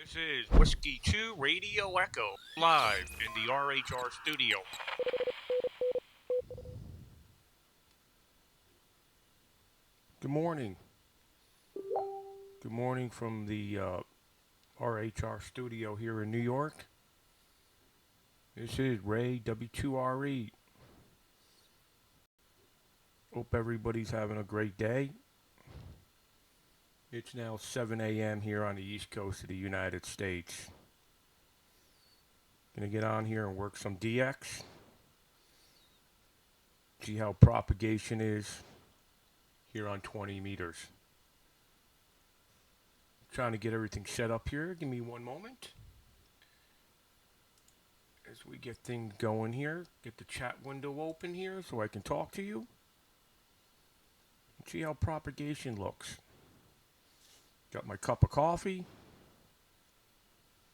This is Whiskey 2 Radio Echo, live in the RHR studio. Good morning. Good morning from the RHR studio here in New York. This is Ray W2RE. Hope everybody's having a great day. It's now 7 a.m. here on the East Coast of the United States. Gonna get on here and work some DX. See how propagation is here on 20 meters. Trying to get everything set up here. Give me one moment. As we get things going here, get the chat window open here so I can talk to you. See how propagation looks. Got my cup of coffee,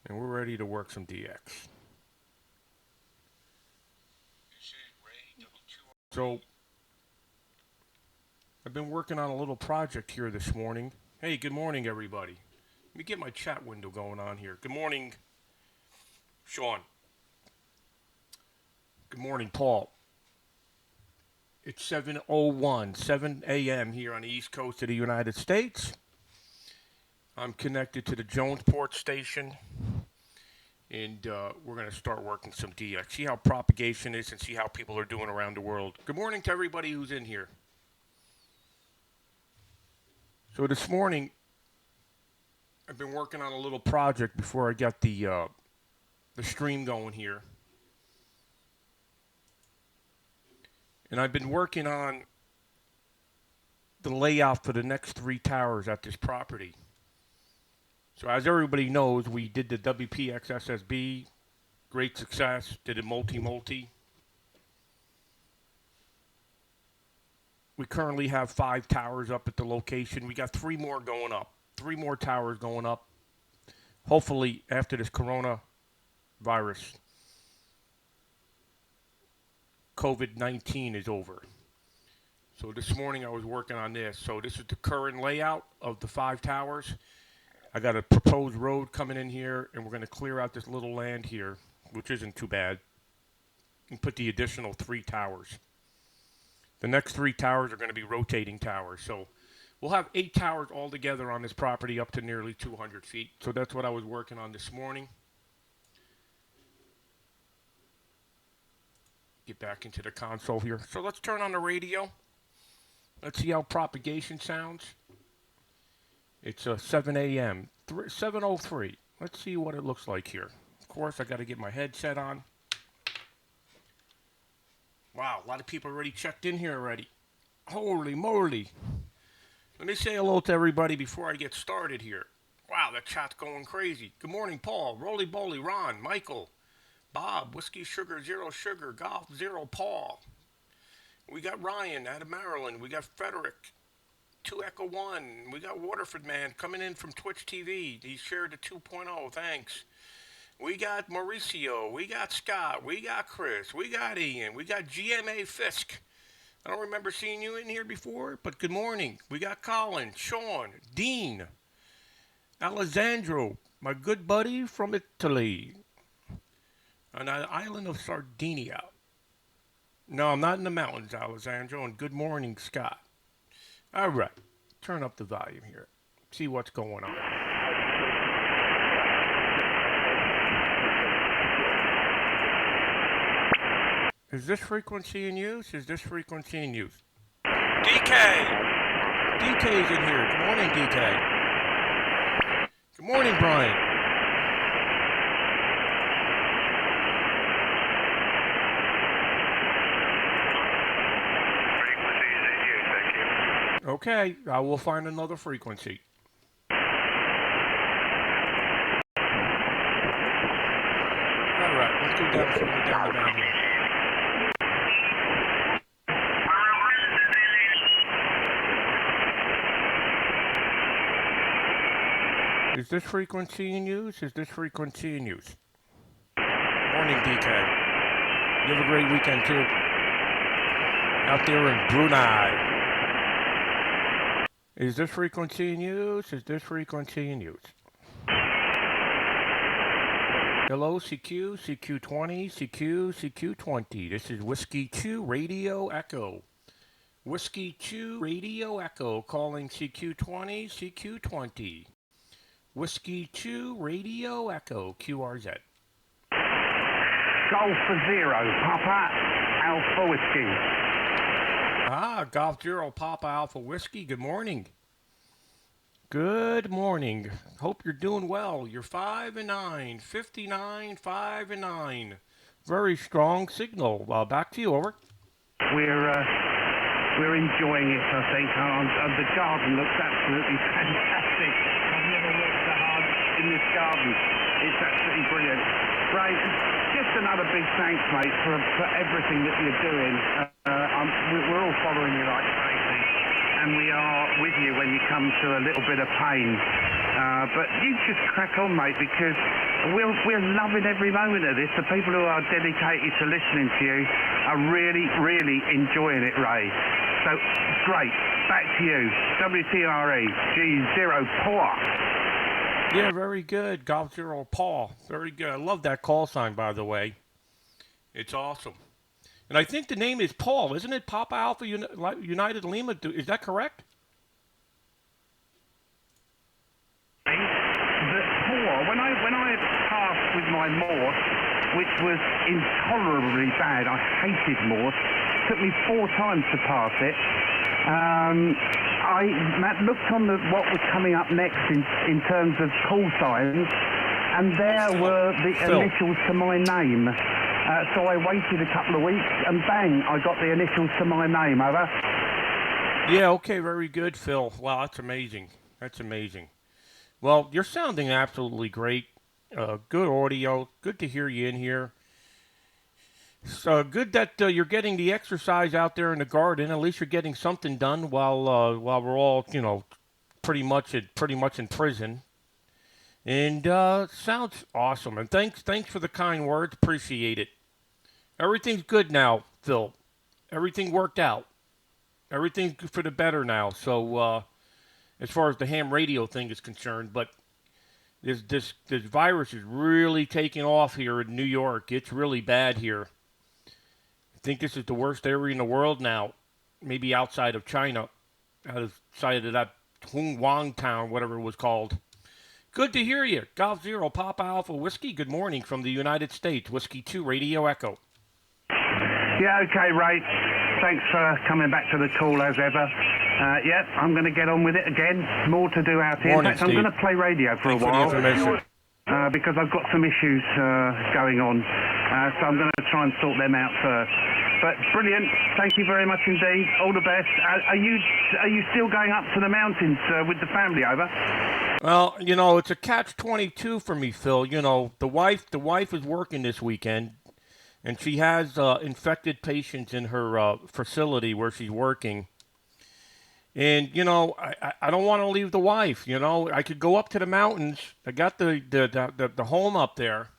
and we're ready to work some DX. So, I've been working on a little project here this morning. Hey, good morning, everybody. Let me get my chat window going on here. Good morning, Sean. Good morning, Paul. It's 7:01, 7 a.m. here on the East Coast of the United States. I'm connected to the Jonesport station, and we're going to start working some DX. See how propagation is and see how people are doing around the world. Good morning to everybody who's in here. So this morning, I've been working on a little project before I got the stream going here. And I've been working on the layout for the next 3 towers at this property. So as everybody knows, we did the WPX SSB, great success, did a multi-multi. We currently have 5 towers up at the location. We got 3 more going up, 3 more towers going up. Hopefully after this coronavirus, COVID-19 is over. So this morning I was working on this. So this is the current layout of the 5 towers. I got a proposed road coming in here, and we're going to clear out this little land here, which isn't too bad, and put the additional 3 towers. The next 3 towers are going to be rotating towers. So we'll have 8 towers altogether on this property up to nearly 200 feet. So that's what I was working on this morning. Get back into the console here. So let's turn on the radio. Let's see how propagation sounds. It's 7 a.m., 7:03. Let's see what it looks like here. Of course, I got to get my headset on. Wow, a lot of people already checked in here already. Holy moly. Let me say hello to everybody before I get started here. Wow, the chat's going crazy. Good morning, Paul, Roly Boly, Ron, Michael, Bob, Whiskey Sugar, Zero Sugar, Golf, Zero, Paul. We got Ryan out of Maryland. We got Frederick. 2 Echo 1. We got Waterford Man coming in from Twitch TV. He shared the 2.0. Thanks. We got Mauricio. We got Scott. We got Chris. We got Ian. We got GMA Fisk. I don't remember seeing you in here before, but good morning. We got Colin, Sean, Dean, Alessandro, my good buddy from Italy, on the island of Sardinia. No, I'm not in the mountains, Alessandro, and good morning, Scott. All right, turn up the volume here. See what's going on. Is this frequency in use? Is this frequency in use? DK! DK's in here. Good morning, DK. Good morning, Brian. Okay, I will find another frequency. All right, let's go down the band here. Is this frequency in use? Is this frequency in use? Morning, DK. You have a great weekend, too. Out there in Brunei. Is this frequency in use? Is this frequency in use? Hello, CQ, CQ20, CQ, CQ20. This is Whiskey 2 Radio Echo. Whiskey 2 Radio Echo calling CQ20, CQ20. Whiskey 2 Radio Echo, QRZ. Golf for Zero, Papa Alpha Whiskey. Golf Zero, Papa Alpha Whiskey. Good morning. Good morning. Hope you're doing well. You're 5-9, 59, 5-9. Very strong signal. Back to you, over. We're enjoying it, I think. The garden looks absolutely fantastic. I've never worked so hard in this garden. It's absolutely brilliant. Ray, just another big thanks, mate, for everything that you're doing. We're all following you like crazy, and we are with you when you come to a little bit of pain. But you just crack on, mate, because we're loving every moment of this. The people who are dedicated to listening to you are really, really enjoying it, Ray. So, great. Back to you. W2RE, G0 Paul. Yeah, very good. Golf Zero Paul. Very good. I love that call sign, by the way. It's awesome. And I think the name is Paul, isn't it? Papa Alpha United Lima. Is that correct? When I passed with my Morse, which was intolerably bad, I hated Morse. It took me 4 times to pass it. I looked on what was coming up next in terms of call signs, and there were the initials to my name. So I waited a couple of weeks, and bang, I got the initials to my name. Over. Yeah. Okay. Very good, Phil. Wow, that's amazing. That's amazing. Well, you're sounding absolutely great. Good audio. Good to hear you in here. So good that you're getting the exercise out there in the garden. At least you're getting something done while we're all, pretty much in prison. And sounds awesome. And thanks for the kind words. Appreciate it. Everything's good now, Phil. Everything worked out. Everything's for the better now. So as far as the ham radio thing is concerned, but this virus is really taking off here in New York. It's really bad here. I think this is the worst area in the world now, maybe outside of China, outside of that Hung Wang town, whatever it was called. Good to hear you. Golf Zero, Papa Alpha Whiskey, good morning from the United States. Whiskey 2 Radio Echo. Yeah, okay, Ray. Thanks for coming back to the call as ever. I'm going to get on with it again. More to do out here. Morning, in fact, I'm going to play radio for a while. Because I've got some issues going on. So I'm going to try and sort them out first. But brilliant. Thank you very much indeed. All the best. Are you still going up to the mountains with the family, over? Well, it's a catch-22 for me, Phil. The wife is working this weekend, and she has infected patients in her facility where she's working. And, I don't want to leave the wife, I could go up to the mountains. I got the home up there.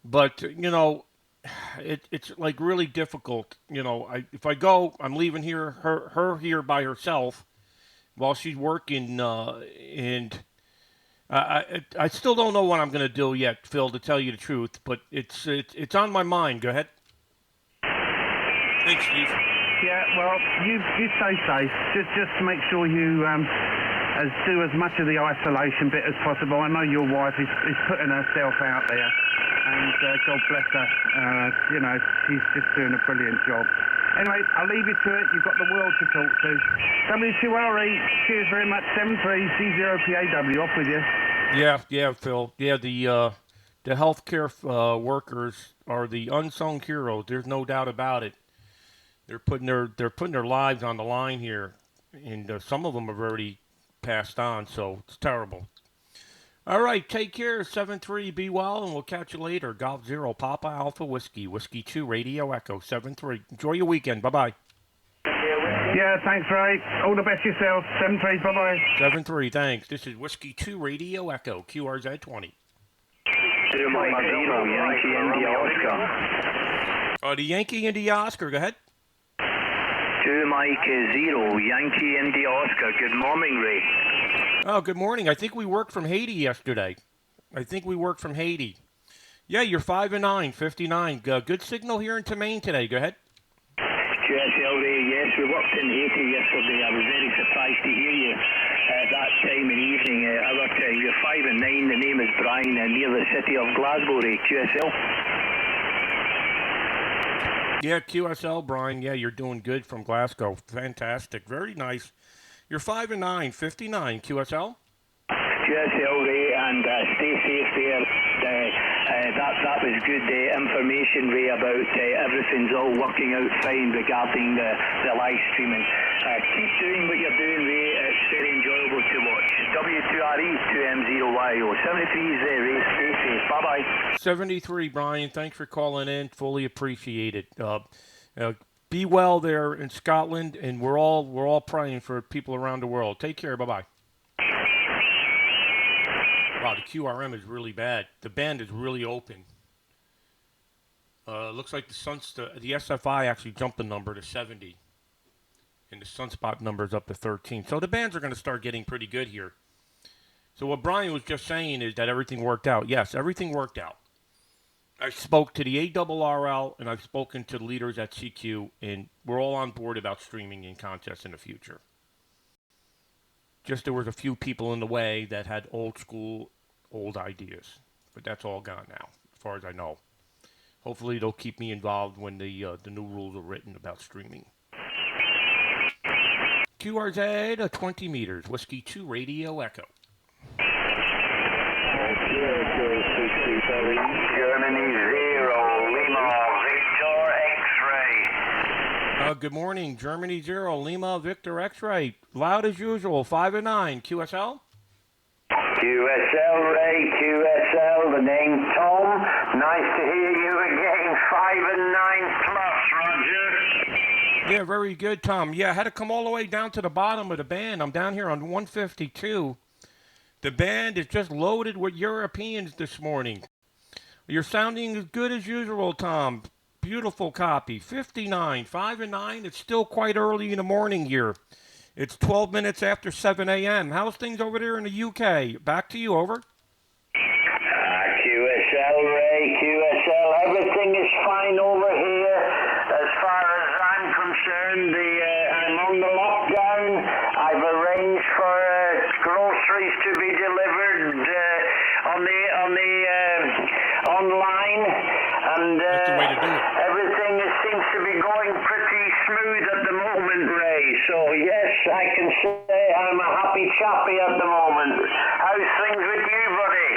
But, it's like really difficult. If I go, I'm leaving her here by herself while she's working. And I still don't know what I'm going to do yet, Phil, to tell you the truth. But it's on my mind. Go ahead. Thanks, Steve. Yeah, well, you stay safe. Just to make sure you do as much of the isolation bit as possible. I know your wife is putting herself out there, and God bless her. She's just doing a brilliant job. Anyway, I'll leave you to it. You've got the world to talk to. W2RE, cheers very much. 73C0PAW, off with you. Yeah, Phil. Yeah, the healthcare workers are the unsung heroes. There's no doubt about it. They're putting their lives on the line here, and some of them have already passed on. So it's terrible. All right, take care. 7-3, be well, and we'll catch you later. Golf Zero, Papa Alpha Whiskey, Whiskey 2 Radio Echo 7-3. Enjoy your weekend. Bye bye. Yeah, thanks, Ray. All the best yourself. 7-3, bye bye. 7-3, thanks. This is Whiskey 2 Radio Echo QRZ 20. Yankee India Oscar. The Yankee India Oscar. Go ahead. 2 Mike 0 Yankee India Oscar. Good morning, Ray. Oh, good morning. I think we worked from Haiti yesterday. Yeah, you're 5-9, 59. Good signal here in Maine today. Go ahead. QSL Ray, yes, we worked in Haiti yesterday. I was very surprised to hear you at that time in the evening. You're 5-9, the name is Brian, near the city of Glasgow, Ray, QSL. Yeah, QSL, Brian. Yeah, you're doing good from Glasgow. Fantastic. Very nice. You're 5-9, 59, QSL. QSL Ray, and stay safe there. That was good information, Ray, about everything's all working out fine regarding the live streaming. Keep doing what you're doing, Ray. It's very enjoyable to watch. W2RE 2M0YO. 73 is there, Ray. Stay safe. Bye-bye. 73, Brian. Thanks for calling in. Fully appreciate it. Be well there in Scotland, and we're all praying for people around the world. Take care. Bye-bye. Wow, the QRM is really bad. The band is really open. Looks like the SFI actually jumped the number to 70. And the Sunspot number is up to 13. So the bands are going to start getting pretty good here. So what Brian was just saying is that everything worked out. Yes, everything worked out. I spoke to the ARRL, and I've spoken to the leaders at CQ, and we're all on board about streaming in contests in the future. Just there was a few people in the way that had old ideas. But that's all gone now, as far as I know. Hopefully they'll keep me involved when the new rules are written about streaming. QRZ, 20 meters. Whiskey 2, Radio Echo. Germany 0, Lima, Victor X-Ray. Good morning, Germany 0, Lima, Victor X-Ray. Loud as usual, 5-9. QSL? QSL, Ray, QSL, the name Tom. Nice to hear you again. 5-9 plus, Roger. Yeah, very good, Tom. Yeah, I had to come all the way down to the bottom of the band. I'm down here on 152. The band is just loaded with Europeans this morning. You're sounding as good as usual, Tom. Beautiful copy. 59, 5-9. It's still quite early in the morning here. It's 12 minutes after 7 a.m. How's things over there in the UK? Back to you, over. QSL, Ray, QSL. Everything is fine over here. As far as I'm concerned, I'm on the lockdown. I've arranged for groceries to be delivered online, and That's the way to do it. everything seems to be going pretty smooth at the moment, Ray. So yes, I can say I'm a happy chappy at the moment. How's things with you, buddy?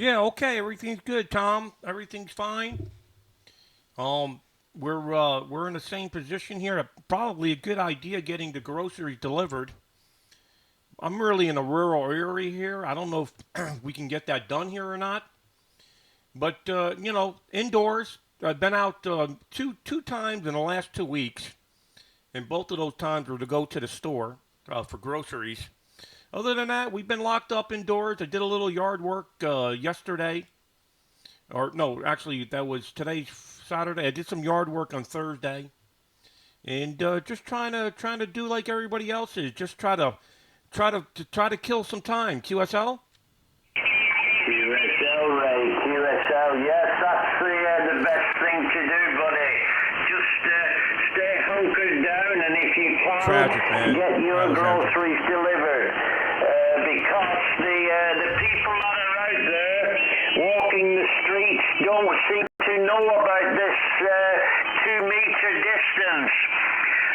Yeah, okay. Everything's good, Tom. Everything's fine. We're in the same position here. Probably a good idea getting the groceries delivered. I'm really in a rural area here. I don't know if we can get that done here or not. But, indoors. I've been out two times in the last 2 weeks. And both of those times were to go to the store for groceries. Other than that, we've been locked up indoors. I did a little yard work yesterday. Or, no, actually, that was today's Saturday. I did some yard work on Thursday. And just trying to do like everybody else is. Just try to kill some time. QSL? QSL, Ray, QSL. Yes, that's the best thing to do, buddy. Just stay hunkered down, and if you can, get your groceries delivered. Because the people that are out there walking the streets don't seem to know about this 2-meter distance.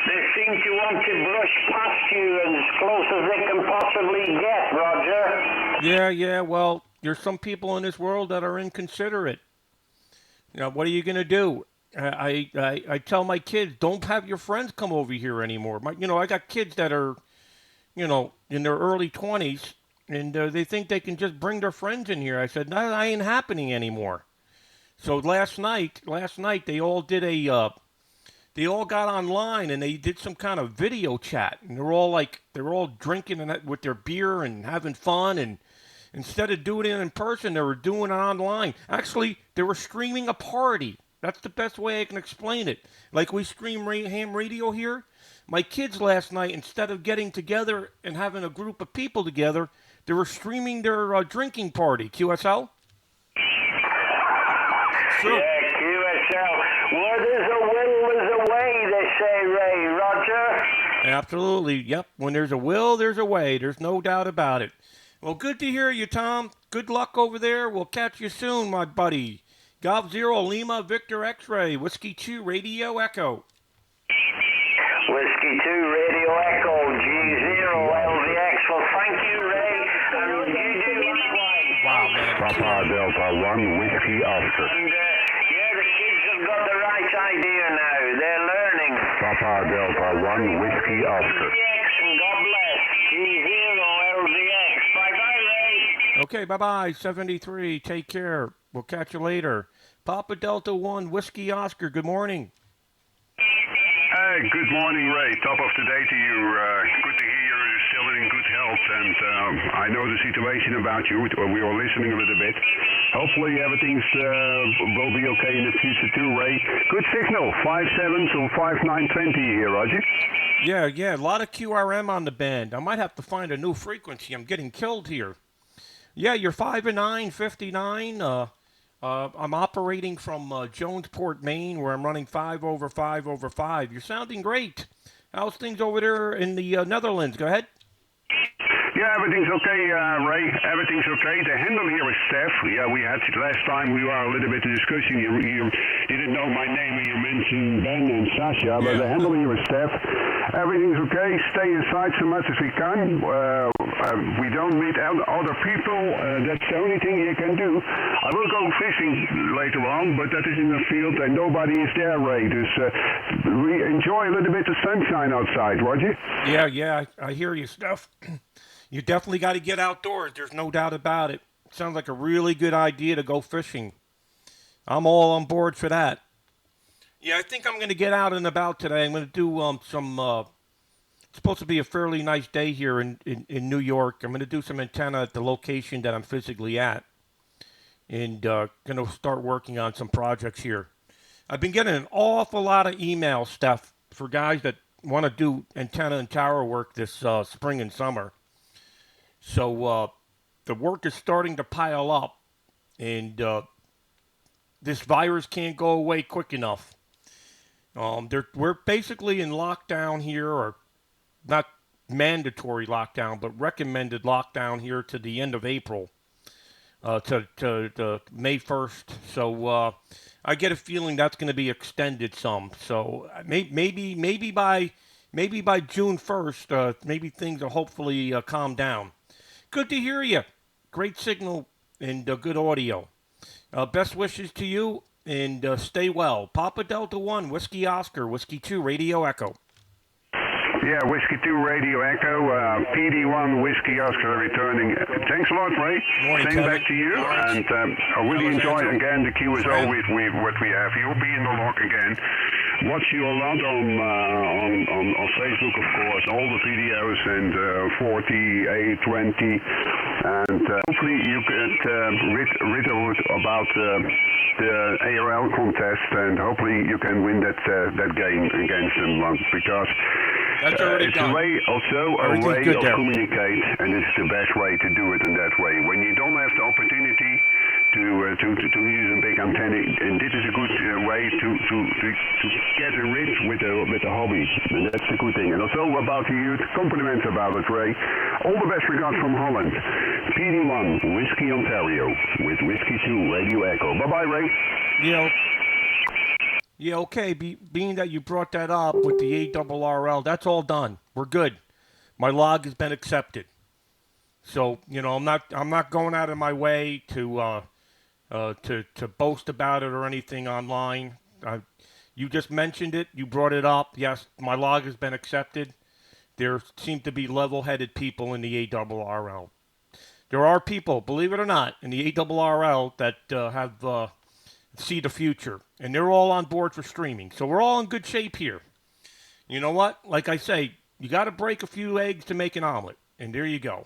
They seem to want to brush past you as close as they can possibly get, Roger. Yeah, well, there's some people in this world that are inconsiderate. What are you going to do? I tell my kids, don't have your friends come over here anymore. I got kids that are, in their early 20s, and they think they can just bring their friends in here. I said, no, that ain't happening anymore. So last night, they all did they all got online and they did some kind of video chat, and they were all drinking with their beer and having fun, and instead of doing it in person, they were doing it online. Actually, they were streaming a party. That's the best way I can explain it. Like we stream ham radio here. My kids last night, instead of getting together and having a group of people together, they were streaming their drinking party. QSL? true. Yeah, QSL. Where there's a will, there's a way, they say, Ray. Roger? Absolutely. Yep. When there's a will, there's a way. There's no doubt about it. Well, good to hear you, Tom. Good luck over there. We'll catch you soon, my buddy. Golf Zero Lima Victor X-Ray Whiskey 2 Radio Echo. Whiskey 2 Radio Echo G0 LVX. Well, thank you, Ray. And you do likewise. Wow, man. Papa Delta 1 Whiskey Oscar. And, yeah, the kids have got the right idea now. They're learning. Papa Delta 1 Whiskey Oscar. LVX, and God bless. G0 LVX. Bye-bye, Ray. Okay, bye-bye. 73. Take care. We'll catch you later. Papa Delta 1 Whiskey Oscar, good morning. Hey, good morning, Ray. Top of the day to you. Good to hear you're still in good health, and I know the situation about you. We were listening a little bit. Hopefully everything's will be okay in the future too, Ray. Good signal, 5.7 to 5.920 here, Roger. Yeah, a lot of QRM on the band. I might have to find a new frequency. I'm getting killed here. Yeah, you're 5 and 9, 59. I'm operating from Jonesport, Maine, where I'm running 5 over 5 over 5. You're sounding great. How's things over there in the Netherlands? Go ahead. Yeah, everything's okay, Ray. Everything's okay. The handle here is Steph. Yeah, we had last time we were a little bit discussing. You didn't know my name and you mentioned Ben and Sasha, but the handle here is Steph. Everything's okay. Stay inside so much as we can. We don't meet other people. That's the only thing you can do. I will go fishing later on, but that is in the field and nobody is there, Ray. Just enjoy a little bit of sunshine outside, Roger. Yeah, I hear you, Steph. You definitely got to get outdoors. There's no doubt about it. Sounds like a really good idea to go fishing. I'm all on board for that. Yeah, I think I'm going to get out and about today. I'm going to do it's supposed to be a fairly nice day here in New York. I'm going to do some antenna at the location that I'm physically at. And going to start working on some projects here. I've been getting an awful lot of email stuff for guys that want to do antenna and tower work this spring and summer. So the work is starting to pile up, and this virus can't go away quick enough. We're basically in lockdown here, or not mandatory lockdown, but recommended lockdown here to the end of April, to May 1st. So I get a feeling that's going to be extended some. So maybe by June 1st, maybe things will hopefully calm down. Good to hear you. Great signal and good audio. Best wishes to you and stay well. Papa Delta 1, Whiskey Oscar, Whiskey 2, Radio Echo. Yeah, Whiskey 2 Radio Echo, PD1 Whiskey Oscar returning. Thanks a lot, Ray. Morning, Same back to you. And I really enjoyed again the QSO with what we have. You'll be in the log again. Watch you a lot on Facebook, of course, all the videos and 40, 20, and hopefully you get rid about the ARL contest, and hopefully you can win that game against them, because that's already it's done. a way of communicate, and it's the best way to do it in that way. When you don't have the opportunity to use a big antenna, and this is a good way to get rich with the hobby, and that's a good thing. And also about you, compliments about it, Ray. All the best regards from Holland. PD1 Whiskey Ontario with Whiskey 2 Radio Echo. Bye bye, Ray. Yeah, okay. Being that you brought that up with the ARRL, that's all done. We're good. My log has been accepted. So I'm not going out of my way to boast about it or anything online. You just mentioned it. You brought it up. Yes, my log has been accepted. There seem to be level-headed people in the ARRL. There are people, believe it or not, in the ARRL that have see the future, and they're all on board for streaming. So we're all in good shape here. You know what? Like I say, you got to break a few eggs to make an omelet, and there you go.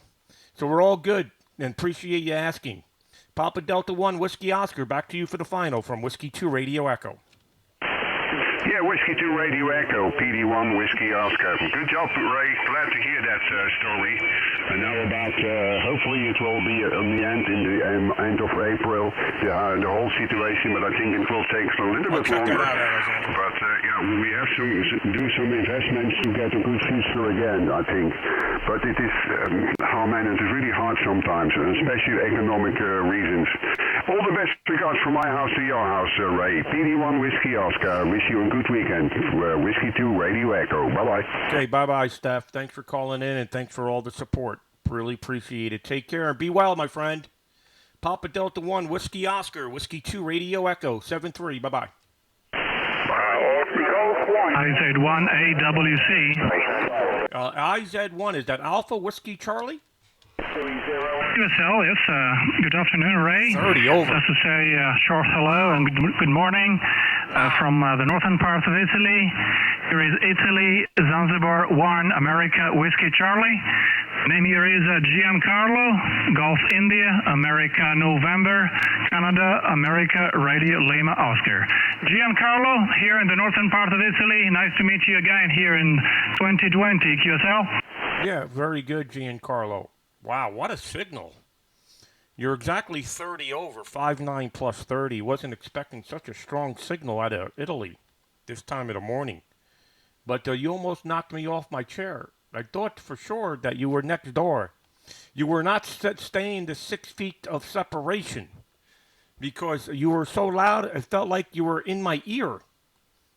So we're all good, and appreciate you asking. Papa Delta 1 Whiskey Oscar, back to you for the final from Whiskey 2 Radio Echo. Yeah, Whiskey 2 Radio Echo, PD1 Whiskey Oscar. Good job, Ray. Glad to hear that story. And now about, hopefully it will be in the end of April, the whole situation, but I think it will take a little bit longer. But we have to do some investments to get a good future again, I think. But it is, it is really hard sometimes, especially economic reasons. All the best regards from my house to your house, Ray. PD1 Whiskey Oscar. Wish you a good weekend. Whiskey 2 Radio Echo. Bye-bye. Okay, bye-bye, Steph. Thanks for calling in, and thanks for all the support. Really appreciate it. Take care, and be well, my friend. Papa Delta 1, Whiskey Oscar, Whiskey 2 Radio Echo, 7-3. Bye-bye. IZ1AWC. IZ1, is that Alpha Whiskey Charlie? QSL, yes. Good afternoon, Ray. 30 over. Just to say short hello and good morning from the northern part of Italy. Here is Italy, Zanzibar 1, America, Whiskey Charlie. Name here is Giancarlo, Gulf India, America, November, Canada, America, Radio Lima, Oscar. Giancarlo, here in the northern part of Italy. Nice to meet you again here in 2020, QSL. Yeah, very good, Giancarlo. Wow, what a signal. You're exactly 30 over, 5'9 plus 30. Wasn't expecting such a strong signal out of Italy this time of the morning. But you almost knocked me off my chair. I thought for sure that you were next door. You were not staying the 6 feet of separation because you were so loud, it felt like you were in my ear.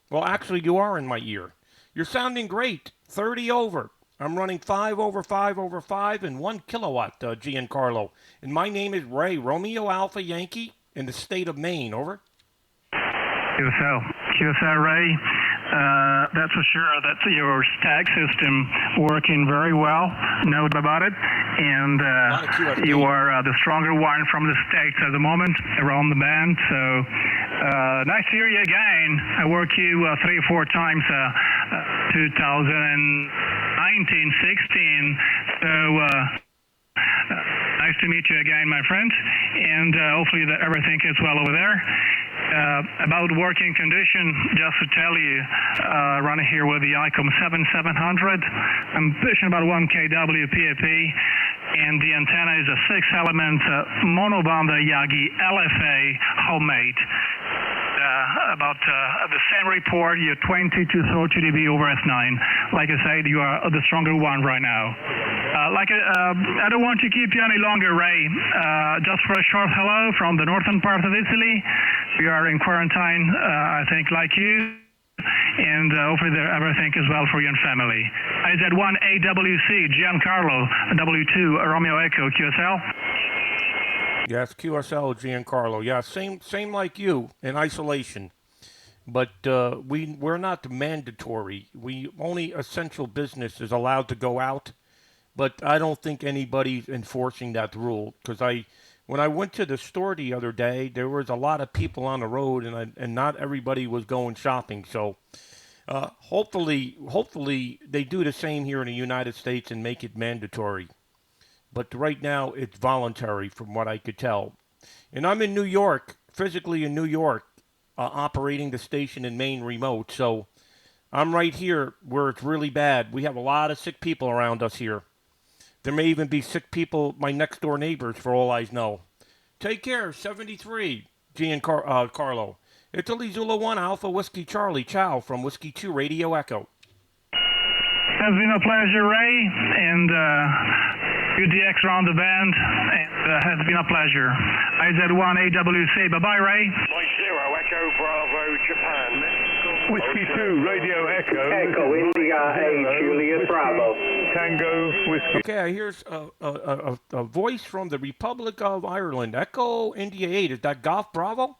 Well, actually, you are in my ear. You're sounding great, 30 over. I'm running 5 over 5 over 5 and 1 kilowatt, Giancarlo. And my name is Ray, Romeo Alpha Yankee, in the state of Maine. Over. QSL Ray. That's for sure that your stack system working very well. No doubt about it. And you are the stronger one from the States at the moment around the band. So nice to hear you again. I worked you 3 or 4 times 2019, 16. So nice to meet you again, my friend. And hopefully that everything is well over there. About working condition, just to tell you, running here with the ICOM 7700. I'm pushing about 1 kW PAP, and the antenna is a 6-element monobanda Yagi LFA homemade. About the same report, you're 20 to 30 dB over S9. Like I said, you are the stronger one right now. I don't want to keep you any longer, Ray. Just for a short hello from the northern part of Italy. We are in quarantine, I think, like you. And hopefully everything is well for you and family. IZ1AWC, Giancarlo, W2, Romeo Echo, QSL. Yes, QSL, Giancarlo. Yeah, same like you, in isolation. But we're not mandatory. We only essential business is allowed to go out. But I don't think anybody's enforcing that rule. Because when I went to the store the other day, there was a lot of people on the road, and not everybody was going shopping. So hopefully they do the same here in the United States and make it mandatory. But right now, it's voluntary from what I could tell. And I'm in New York, physically in New York, operating the station in Maine remote. So I'm right here where it's really bad. We have a lot of sick people around us here. There may even be sick people, my next door neighbors, for all I know. Take care, 73, Giancarlo. Italy Zulu 1 Alpha Whiskey Charlie. Ciao from Whiskey 2 Radio Echo. Has been a pleasure, Ray, and UDX around the band, and has been a pleasure. IZ1AWC, bye-bye, Ray. Mike 0, Echo Bravo, Japan. Whiskey 2 Radio Echo. Echo India 8, Juliet Bravo. Tango Whiskey. Okay, here's a voice from the Republic of Ireland. Echo India 8, is that Golf Bravo?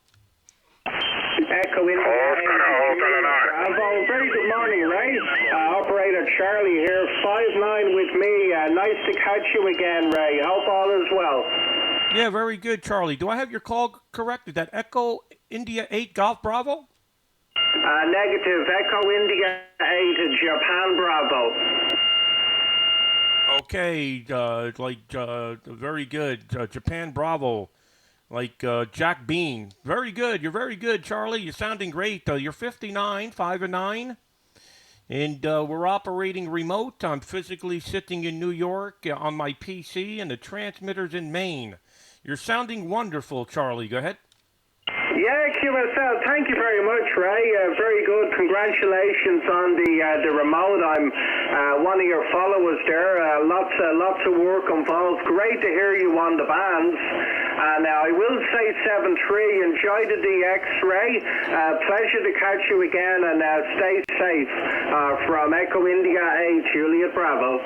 Echo India 8, Bravo. Very good morning, Ray. Operator Charlie here, 5'9" with me. Nice to catch you again, Ray. Hope all is well. Yeah, very good, Charlie. Do I have your call correct? Is that Echo India 8 Golf Bravo? Negative. Echo India 8, Japan Bravo. Okay, very good. Japan Bravo. like Jack Bean. Very good. You're very good, Charlie. You're sounding great. You're 59, 5-9. And we're operating remote. I'm physically sitting in New York on my PC, and the transmitter's in Maine. You're sounding wonderful, Charlie. Go ahead. Yeah, QSL, thank you very much, Ray. Very good. Congratulations on the remote. I'm one of your followers there. Lots of work involved. Great to hear you on the bands. And I will say 7-3. Enjoy the DX, Ray. Pleasure to catch you again, and stay safe. From Echo India 8, Juliet Bravo.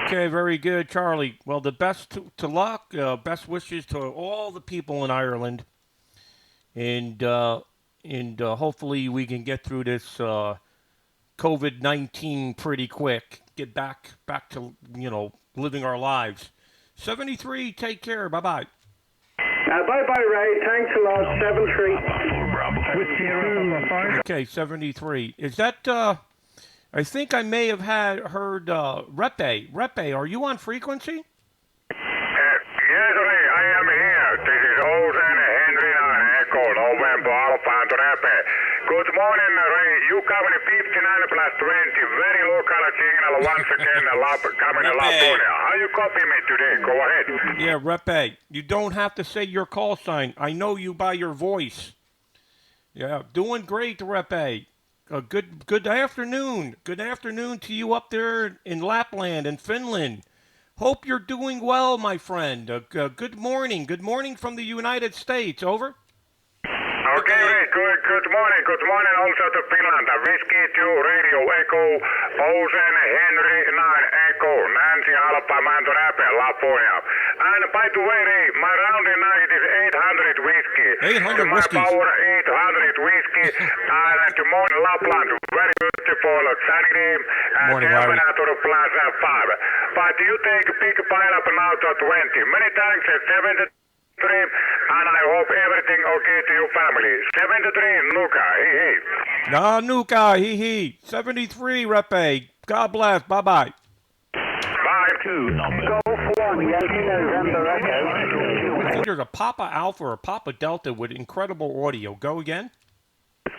Okay, very good, Charlie. Well, the best to luck. Best wishes to all the people in Ireland. And hopefully we can get through this COVID-19 pretty quick. Get back to, living our lives. 73, take care. Bye-bye. Bye-bye, Ray. Thanks a lot. 7-3. Okay, 73. Is that, I think I may have heard Repe. Repe, are you on frequency? Yes, Ray, I am here. This is Ocean Henry Echo, November Alpha and Repe. Good morning, Ray. You coming 59 plus 20. Very local signal once again, coming in Laponia. How you copy me today? Go ahead. Yeah, Repe, you don't have to say your call sign. I know you by your voice. Yeah, doing great, Repe. Good afternoon. Good afternoon to you up there in Lapland and Finland. Hope you're doing well, my friend. Good morning. Good morning from the United States. Over. Okay, Ray. Good morning. Good morning also to Finland. Whiskey 2 Radio Echo, Ocean Henry 9 Echo, Nancy Alpha Manton Apple, Laponia. And by the way, Ray, my rounding night is 800 whiskey. 800 my whiskeys. power 800 whiskey. And tomorrow Lapland, very beautiful sunny day. Morning, Larry. Temperature plus 5. But you take a big pile up now to 20. Many thanks at 73. And I hope everything okay to your family. 73, Nuka, hee. Nah, Nuka, hee. 73, Repe. God bless. Bye-bye. Bye. Golf 1, Yankee November Echo. I think there's a Papa Alpha or Papa Delta with incredible audio. Go again.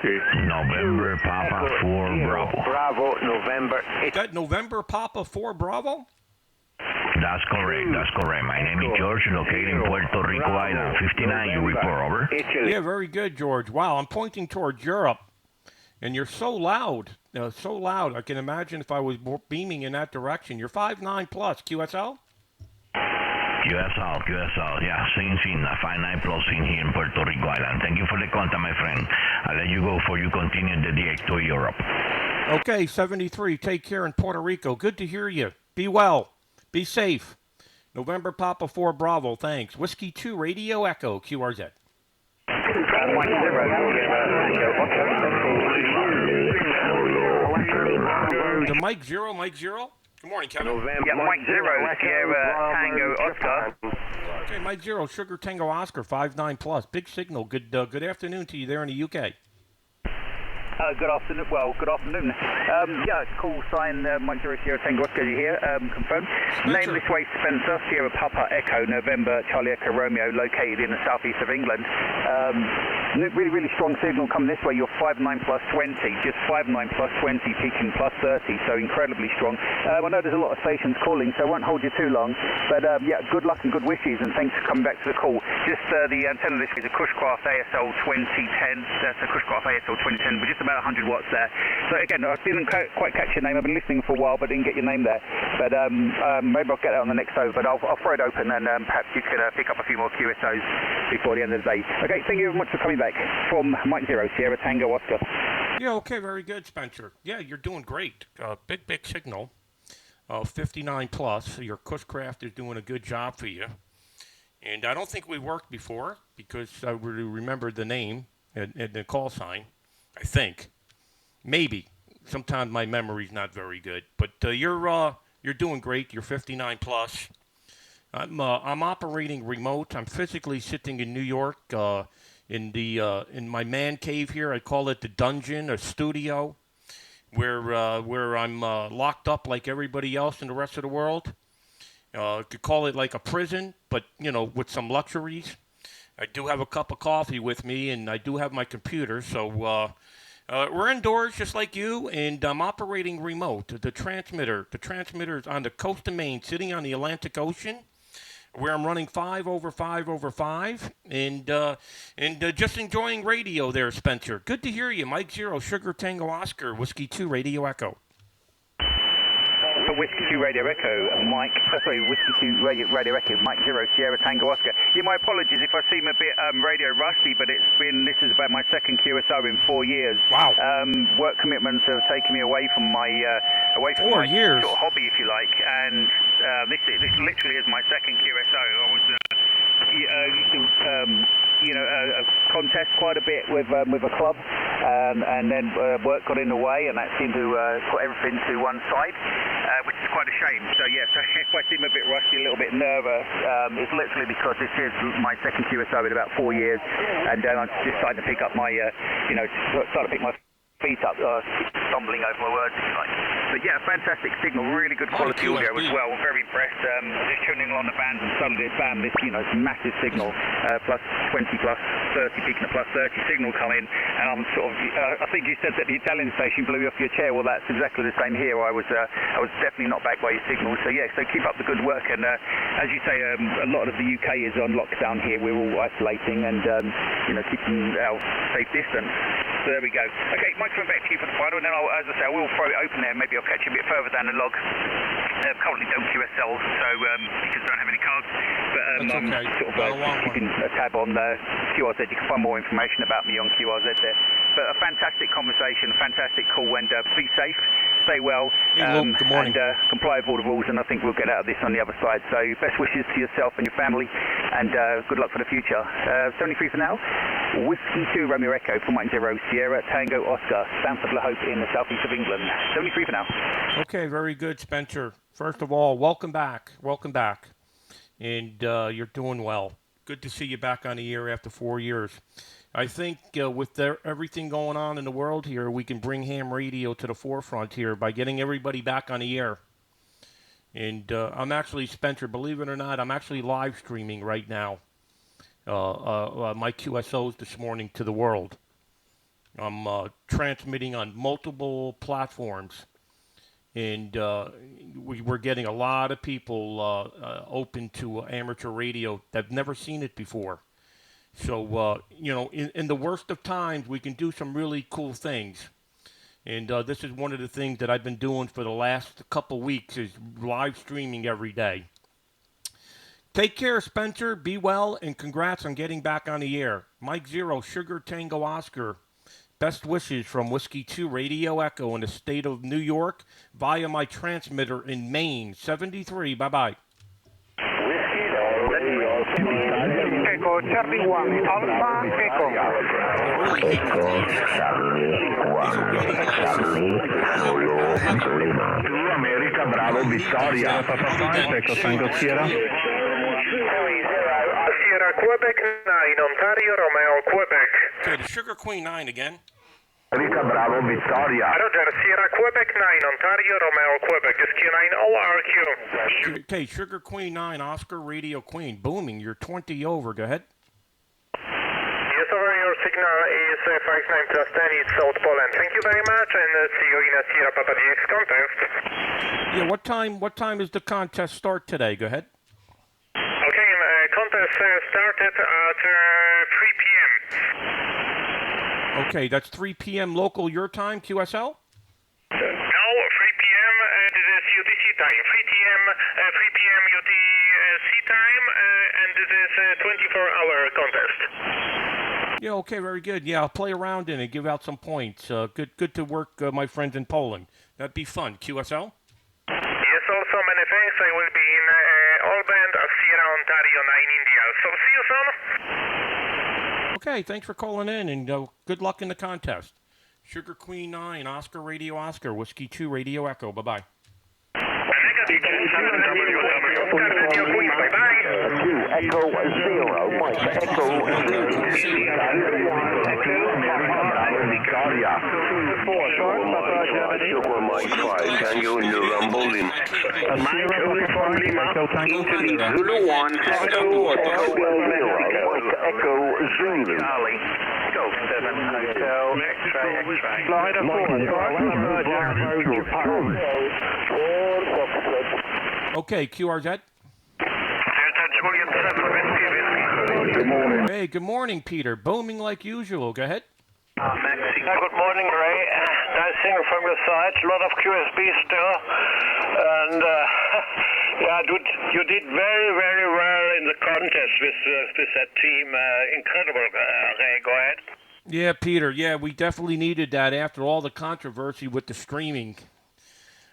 November Papa 4 Bravo. Bravo, November. Is that November Papa 4 Bravo? That's correct. My name is George, located in Puerto Rico Island. 59, you report, over. Yeah, very good, George. Wow, I'm pointing towards Europe, and you're so loud. So loud. I can imagine if I was beaming in that direction. You're 5'9 plus. QSL? QSL. Yeah, same thing. 5'9 plus in here in Puerto Rico Island. Thank you for the contact, my friend. I'll let you go for you continue the DX to Europe. Okay, 73. Take care in Puerto Rico. Good to hear you. Be well. Be safe. November Papa 4 Bravo, thanks. Whiskey 2 Radio Echo, QRZ. The Mike Zero. Good morning, Kevin. Yeah, Mike 0, Sierra Tango Oscar. Okay, Mike Zero, Sugar Tango Oscar, 5'9 plus. Big signal. Good afternoon to you there in the UK. Good afternoon. Well, good afternoon. Call sign Mike 0 Sierra Tango Oscar here. Confirmed. Name this way Spencer, Sierra Papa Echo, November Charlie Echo Romeo, located in the southeast of England. Really strong signal coming this way. You're 5'9 plus 20, just 5'9 plus 20, peaking plus 30, so incredibly strong. I know there's a lot of stations calling, so I won't hold you too long. But good luck and good wishes, and thanks for coming back to the call. Just the antenna this is a Cushcraft ASL 2010. That's a Cushcraft ASL 2010, with just about 100 watts there. So again, I didn't quite catch your name. I've been listening for a while, but didn't get your name there. But maybe I'll get that on the next show. But I'll throw it open, and perhaps you can pick up a few more QSOs before the end of the day. Okay, thank you very much for coming back. From Mike 0 Sierra Tango Oscar. Yeah, okay, very good, Spencer. Yeah, you're doing great. Big signal. 59 plus. Your Cushcraft is doing a good job for you. And I don't think we worked before because I remember the name and the call sign. I think. Maybe. Sometimes my memory's not very good. But you're doing great. You're 59 plus. I'm operating remote. I'm physically sitting in New York in my man cave here. I call it the dungeon, a studio, where I'm locked up like everybody else in the rest of the world. You could call it like a prison, but with some luxuries. I do have a cup of coffee with me, and I do have my computer. So we're indoors just like you, and I'm operating remote. The transmitter is on the coast of Maine, sitting on the Atlantic Ocean, where I'm running 5 over 5 over 5, and just enjoying radio there, Spencer. Good to hear you, Mike 0, Sugar Tango Oscar, Whiskey 2, Radio Echo. Whiskey 2 Radio Echo, Whiskey 2 Radio Echo, Mike 0, Sierra Tango Oscar. Yeah, my apologies if I seem a bit radio rusty, but this is about my second QSO in 4 years. Wow. Work commitments have taken me away from my sort of hobby, if you like, and this literally is my second QSO. I was used to contest quite a bit with a club, and then work got in the way, and that seemed to put everything to one side, which is quite a shame. So yes, if I seem a bit rusty, a little bit nervous, it's literally because this is my second QSO in about 4 years, and I'm just starting to pick up my, start to pick my feet up, stumbling over my words, if you like. But yeah, fantastic signal, really good quality audio as well. I'm very impressed. Just tuning along the band and suddenly, bam, this massive signal, plus 20, plus 30, peaking at plus 30 signal coming, and I'm sort of, I think you said that the Italian station blew you off your chair. Well, that's exactly the same here. I was definitely not back by your signal. So yeah, so keep up the good work. And as you say, a lot of the UK is on lockdown here. We're all isolating and keeping our safe distance. So there we go. Okay, microphone back to you for the final, and then as I say, I will throw it open there. Maybe I'll catch you a bit further down the log. Currently don't QSL, so because I don't have any cards. But I'm sort of keeping a tab on QRZ. You can find more information about me on QRZ there. But a fantastic conversation, a fantastic call, and be safe, stay well, Luke, good morning. and comply with all the rules, and I think we'll get out of this on the other side. So best wishes to yourself and your family, and good luck for the future. 73 for now. Whiskey 2 Romeo Echo for Mike 0, Sierra Tango Oscar, Stanford La Hope in the southeast of England. 73 for now. Okay, very good, Spencer. First of all, welcome back. And you're doing well. Good to see you back on the air after 4 years. I think with everything going on in the world here, we can bring ham radio to the forefront here by getting everybody back on the air. And I'm actually, Spencer, believe it or not, I'm actually live streaming right now my QSOs this morning to the world. I'm transmitting on multiple platforms. And we're getting a lot of people open to amateur radio that have never seen it before. So, in the worst of times, we can do some really cool things. And this is one of the things that I've been doing for the last couple weeks is live streaming every day. Take care, Spencer. Be well, and congrats on getting back on the air. Mike 0, Sugar Tango Oscar. Best wishes from Whiskey 2 Radio Echo in the state of New York via my transmitter in Maine. 73. Bye-bye. Echo, Charlie 1, Alpha, Echo. America, Bravo, Victoria. Echo, Tango Sierra. Sierra, Quebec 9, Ontario, Romeo, Quebec. Okay, the Sugar Queen 9 again. America, Bravo, Victoria. Roger, Sierra, Quebec 9, Ontario, Romeo, Quebec. Whiskey 9, ORQ. Okay, Sugar Queen 9, Oscar Radio Queen. Booming, you're 20 over. Go ahead. Yes, over, your signal is 59 plus 10, it's South Poland. Thank you very much, and see you in a Sierra Papa DX contest. Yeah, what time does the contest start today? Go ahead. Okay, contest started at 3 p.m. Okay, that's 3 p.m. local your time, QSL? No, 3 p.m. This is UTC time. 3 p.m. UTC time, and this is a 24-hour contest. Yeah, okay, very good. Yeah, I'll play around in it, give out some points. Good to work, my friends in Poland. That'd be fun. QSL? Yes, also many thanks. I will be in Albany, Sierra, Ontario, 9 India. So see you soon. Okay, thanks for calling in, and good luck in the contest. Sugar Queen 9, Oscar Radio Oscar, Whiskey 2 Radio Echo. Bye-bye. Echo 0, Mike, Echo 0. Sugar Mike 5, can you in the rumble in Mike Uniform Lima, Zulu 1, Echo, Echo Zulu. Charlie, Golf 7 Hotel, X-ray, X-ray. Florida 4, Okay, QRZ. Delta Juliet 7, Whiskey, Whiskey. Good morning. Hey, good morning, Peter. Booming like usual. Go ahead. Maxi. Good morning, Ray. Nice thing from your side. A lot of QSB still. And, yeah, you did very, very well in the contest with that team. Incredible, Ray. Go ahead. Yeah, Peter. Yeah, we definitely needed that after all the controversy with the streaming.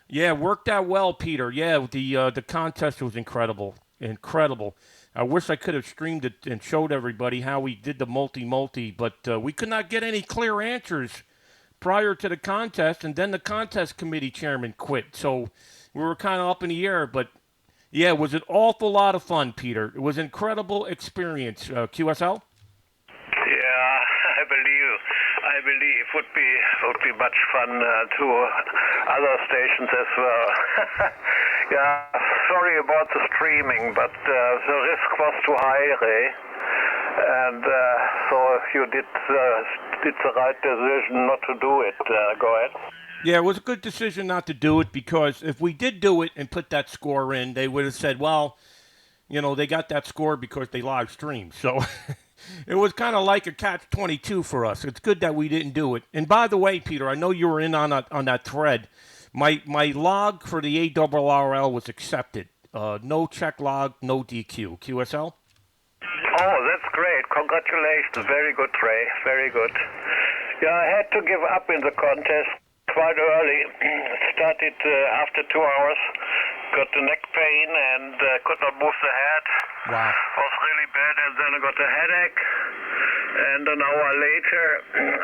Yeah, worked out well, Peter. Yeah, the contest was incredible. Incredible. I wish I could have streamed it and showed everybody how we did the multi-multi, but we could not get any clear answers prior to the contest, and then the contest committee chairman quit. So we were kind of up in the air, but yeah, it was an awful lot of fun, Peter. It was an incredible experience. QSL? Yeah, I believe would be much fun to other stations as well. Yeah, sorry about the streaming, but the risk was too high, Ray, and so you did the right decision not to do it. Go ahead. Yeah, it was a good decision not to do it, because if we did do it and put that score in, they would have said, well, you know, they got that score because they live streamed. So it was kind of like a catch-22 for us. It's good that we didn't do it. And by the way, Peter, I know you were in on that thread. My log for the ARRL was accepted. No check log, no DQ. QSL? Oh, that's great. Congratulations. Very good, Ray. Very good. Yeah, I had to give up in the contest quite early. Started after 2 hours. Got the neck pain and could not move the head. Wow. Was really bad, and then I got a headache. And an hour later,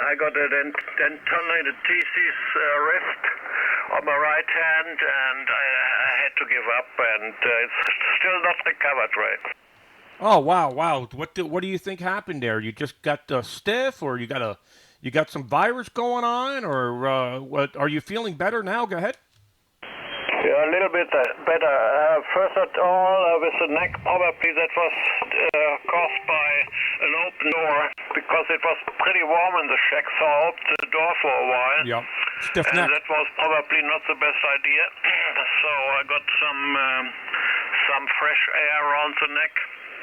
I got a tendonitis wrist on my right hand, and I had to give up, and it's still not recovered, right? Oh, wow. What do you think happened there? You just got stiff, or you got some virus going on, or what? Are you feeling better now? Go ahead. Yeah, a little bit better. First of all, with the neck, probably that was caused by an open door, because it was pretty warm in the shack, so I opened the door for a while. Yeah, stiff and neck. That was probably not the best idea. So I got some fresh air around the neck.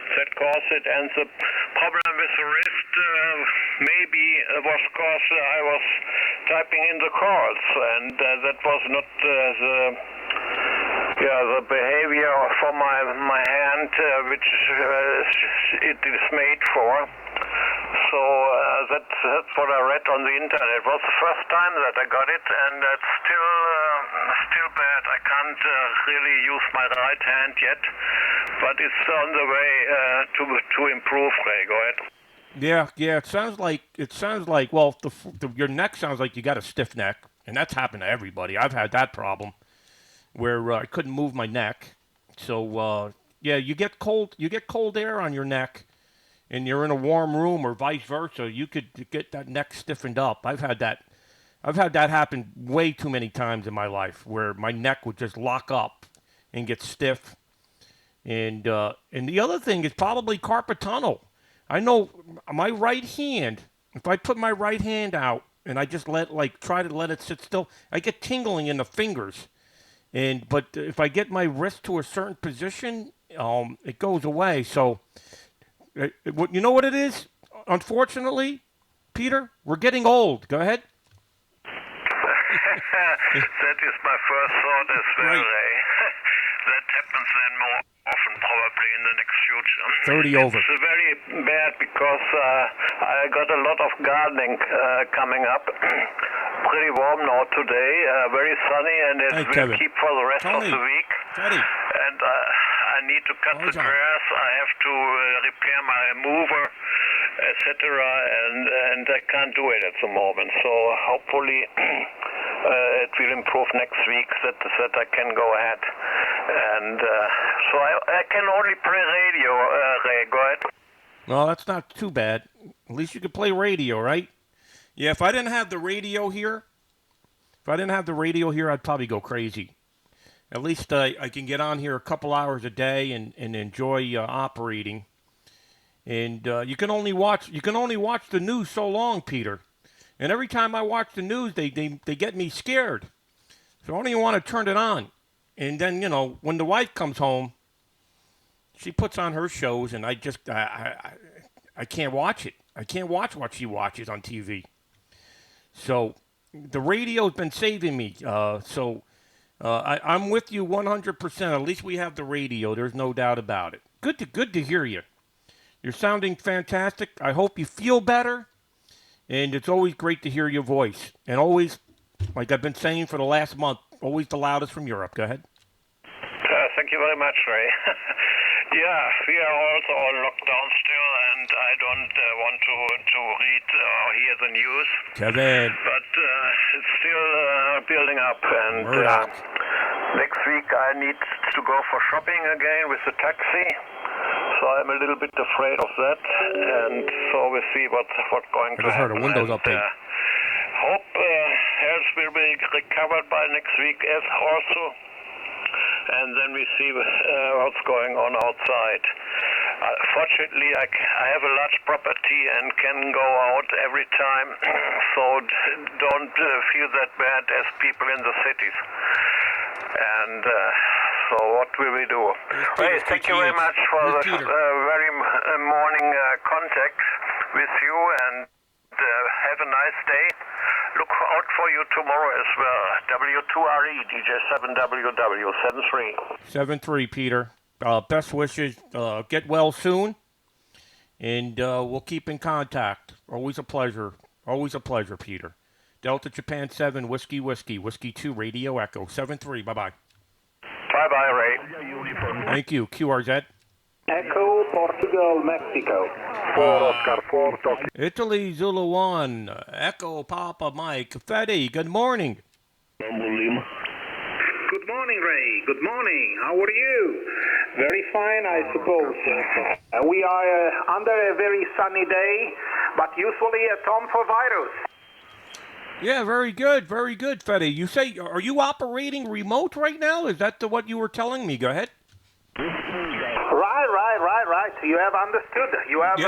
That caused it, and the problem with the wrist maybe was caused I was typing in the calls, and that was not the behavior for my hand, which it is made for. So that's what I read on the internet. It was the first time that I got it, and it's still bad. I can't really use my right hand yet, but it's on the way to improve. Ray, go ahead. Yeah. It sounds like. Well, your neck sounds like you got a stiff neck, and that's happened to everybody. I've had that problem where I couldn't move my neck. So yeah, you get cold air on your neck, and you're in a warm room, or vice versa. You could get that neck stiffened up. I've had that happen way too many times in my life, where my neck would just lock up and get stiff. And the other thing is probably carpal tunnel. I know my right hand, if I put my right hand out and I just try to let it sit still, I get tingling in the fingers. But if I get my wrist to a certain position, it goes away. So, you know what it is? Unfortunately, Peter, we're getting old. Go ahead. That is my first thought as well, Right. Ray. That happens then more often probably in the next future. 30 over. It's very bad because I got a lot of gardening coming up. Pretty warm now today, very sunny, and it will keep for the rest of the week. Teddy. And I need to cut the grass. I have to repair my mover, etc. And I can't do it at the moment. So hopefully it will improve next week that I can go ahead. And so I can only play radio. Ray, go ahead. Well, that's not too bad. At least you could play radio, right? Yeah, if I didn't have the radio here, I'd probably go crazy. At least I can get on here a couple hours a day and enjoy operating. And you can only watch the news so long, Peter. And every time I watch the news, they get me scared. So I don't even want to turn it on. And then, when the wife comes home, she puts on her shows, and I can't watch it. I can't watch what she watches on TV. So the radio's been saving me. I'm with you 100%. At least we have the radio. There's no doubt about it. Good to hear you. You're sounding fantastic. I hope you feel better. And it's always great to hear your voice. And always, like I've been saying for the last month, always the loudest from Europe. Go ahead. Thank you very much, Ray. Yeah, we are also all locked down still, and I don't want to read or hear the news. Kevin. But it's still building up, and next week I need to go for shopping again with the taxi. So I'm a little bit afraid of that, and so we'll see what's going to happen. I just heard a Windows update. Hope health will be recovered by next week as also. And then we see what's going on outside. Fortunately, I have a large property and can go out every time, so don't feel that bad as people in the cities. And so what will we do? Hey, thank you very much for the very morning contact with you, and have a nice day. Look out for you tomorrow as well. W2RE, DJ7WW, 73. 73, Peter. Best wishes. Get well soon. And we'll keep in contact. Always a pleasure. Always a pleasure, Peter. Delta Japan 7, Whiskey 2, Radio Echo, 73. Bye-bye. Bye-bye, Ray. Thank you. QRZ. Echo, Portugal, Mexico. Italy, Zulu 1. Echo, Papa Mike. Fede, good morning. Good morning, Ray. Good morning. How are you? Very fine, I suppose. We are under a very sunny day, but usually at home for virus. Yeah, very good, Fede. You say, are you operating remote right now? Is that what you were telling me? Go ahead. Right. You have understood. You have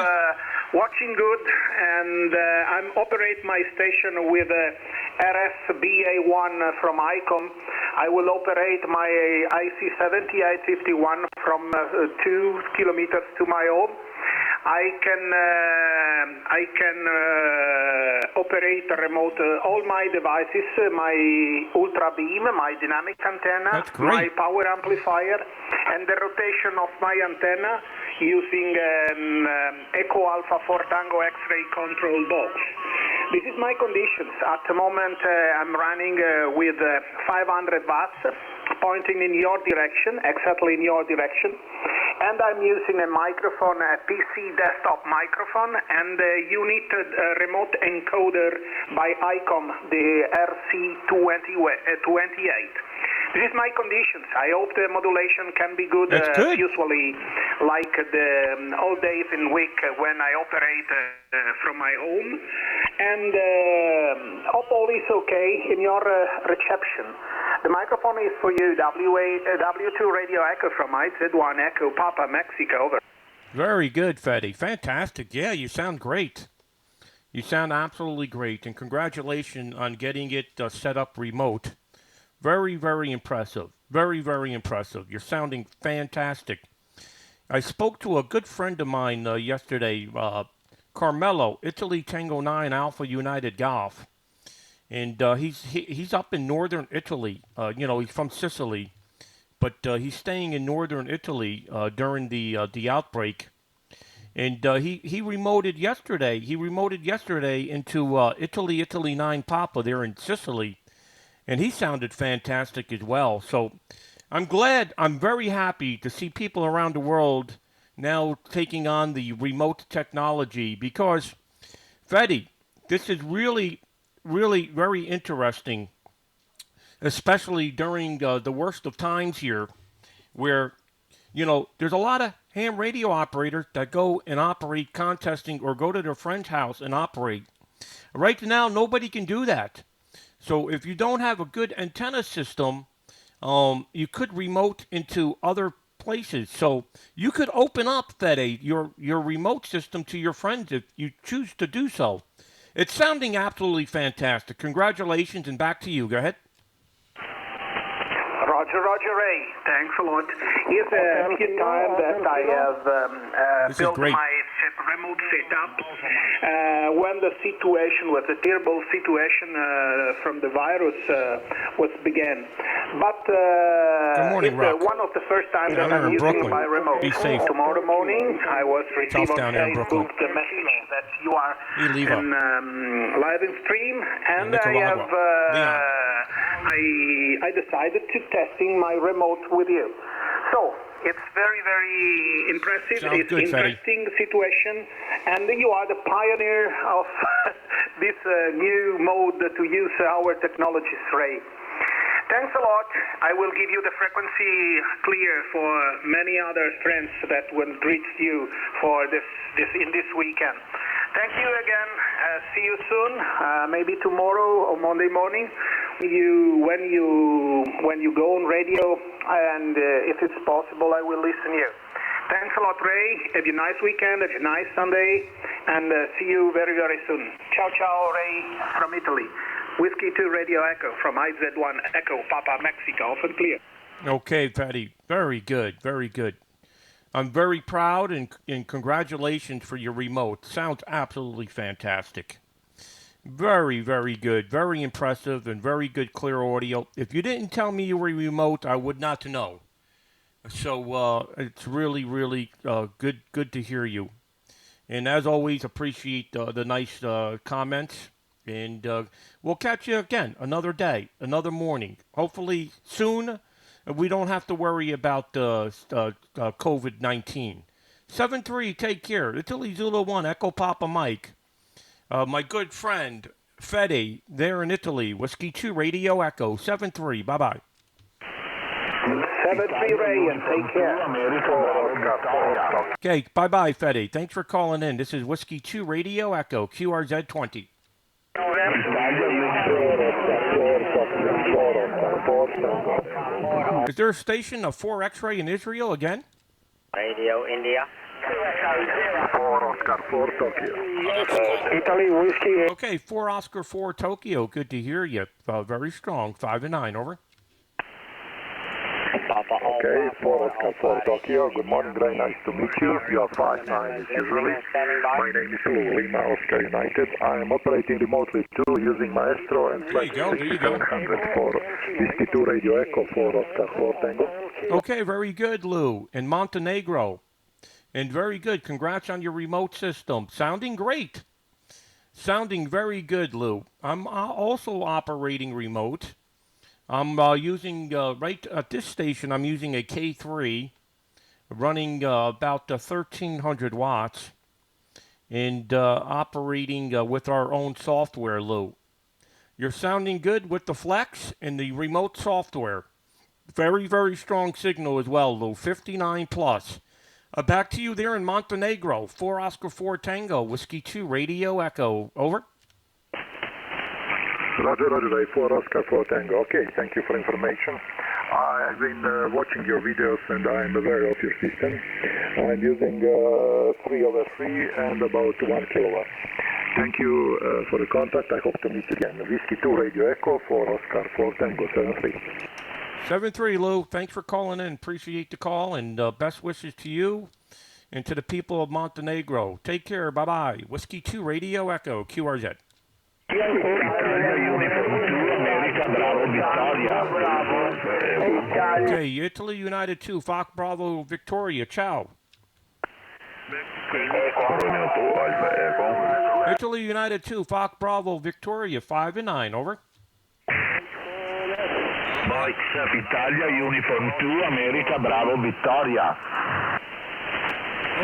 watching good, and I'm operate my station with RSBA1 from ICOM. I will operate my IC70, I51 from 2 kilometers to my home. I can operate remote all my devices, my ultra beam, my dynamic antenna, my power amplifier, and the rotation of my antenna using Echo Alpha 4 Tango X-ray control box. This is my conditions. At the moment, I'm running with 500 watts, pointing in your direction, exactly in your direction. And I'm using a microphone, a PC desktop microphone, and a unit remote encoder by ICOM, the RC28. This is my conditions. I hope the modulation can be good. That's good. Usually, like the all days in week when I operate from my home. And hope all is okay in your reception. The microphone is for you, W2 Radio Echo from IZ1 Echo Papa Mexico. Over. Very good, Fede. Fantastic. Yeah, you sound great. You sound absolutely great. And congratulations on getting it set up remote. Very, very impressive. Very, very impressive. You're sounding fantastic. I spoke to a good friend of mine yesterday, Carmelo, Italy Tango 9 Alpha United Golf. And he's up in northern Italy. He's from Sicily, but he's staying in northern Italy during the outbreak. And he remoted yesterday. He remoted yesterday into Italy 9 Papa there in Sicily. And he sounded fantastic as well. So I'm very happy to see people around the world now taking on the remote technology because, Fede, this is really, really very interesting, especially during the worst of times here where, there's a lot of ham radio operators that go and operate contesting or go to their friend's house and operate. Right now, nobody can do that. So if you don't have a good antenna system, you could remote into other places. So you could open up Fede, your remote system to your friends if you choose to do so. It's sounding absolutely fantastic. Congratulations, and back to you. Go ahead. Roger, Ray. Thanks a lot. It's a few time that I have built my remote setup when the situation was a terrible situation from the virus was began. But Good morning, it's one of the first times that I'm using my remote. Be safe. Tomorrow morning, I was receiving on down there in Facebook the message that you are in live in stream, and I decided to testing my remote with you. So it's very, very impressive. It's an interesting situation, and you are the pioneer of this new mode to use our technologies, Ray. Thanks a lot. I will give you the frequency clear for many other friends that will reach you for this in this weekend. Thank you again. See you soon. Maybe tomorrow or Monday morning. When you go on radio, and if it's possible, I will listen to you. Thanks a lot, Ray. Have a nice weekend. Have a nice Sunday, and see you very, very soon. Ciao, ciao, Ray from Italy. Whiskey 2 Radio Echo from IZ1 Echo Papa Mexico. Off and clear. Okay, Patty. Very good. Very good. I'm very proud and congratulations for your remote. Sounds absolutely fantastic. Very, very good. Very impressive and very good clear audio. If you didn't tell me you were remote, I would not know. So it's really, really good to hear you. And as always, appreciate the nice comments. And we'll catch you again another day, another morning. Hopefully soon. We don't have to worry about COVID-19. 7-3, take care. Italy Zulu 1, Echo Papa Mike. My good friend, Fede, there in Italy. Whiskey 2, Radio Echo. 7-3, bye-bye. 7-3, Ray, and take care. Okay, bye-bye, Fede. Thanks for calling in. This is Whiskey 2, Radio Echo, QRZ20. Is there a station of 4 X-ray in Israel again? Radio India. 4 Oscar 4 Tokyo. Italy Whiskey. Okay, 4 Oscar 4 Tokyo. Good to hear you. Very strong. 5-9. Over. Okay, 4 Oscar 4 Tokyo. Good morning, very nice to meet you. You are 5-9 as usually. My name is Lima Oscar United. I am operating remotely too using Maestro and Flex 6700 for Whiskey 2 Radio Echo 4 Oscar 4 Tango. Okay, very good, Lou. In Montenegro. And very good. Congrats on your remote system. Sounding great. Sounding very good, Lou. I'm also operating remote. I'm using, right at this station, I'm using a K3 running about 1,300 watts and operating with our own software, Lou. You're sounding good with the Flex and the remote software. Very, very strong signal as well, Lou. 59 plus. Back to you there in Montenegro. 4 Oscar 4 Tango, Whiskey 2 Radio Echo. Over. Roger, 4 Oscar 4 Tango. Okay, thank you for information. I've been watching your videos and I'm aware of your system. I'm using 3/3 and about 1 kilowatt. Thank you for the contact. I hope to meet you again. Whiskey 2 Radio Echo 4 Oscar 4 Tango 7-3. 7-3, Lou. Thanks for calling in. Appreciate the call and best wishes to you and to the people of Montenegro. Take care. Bye-bye. Whiskey 2 Radio Echo, QRZ. Okay, Italy United 2, Fox Bravo Victoria, ciao. Italy United 2, Fox Bravo Victoria, 5-9, over. Mike, Italia Uniform 2, America Bravo Victoria.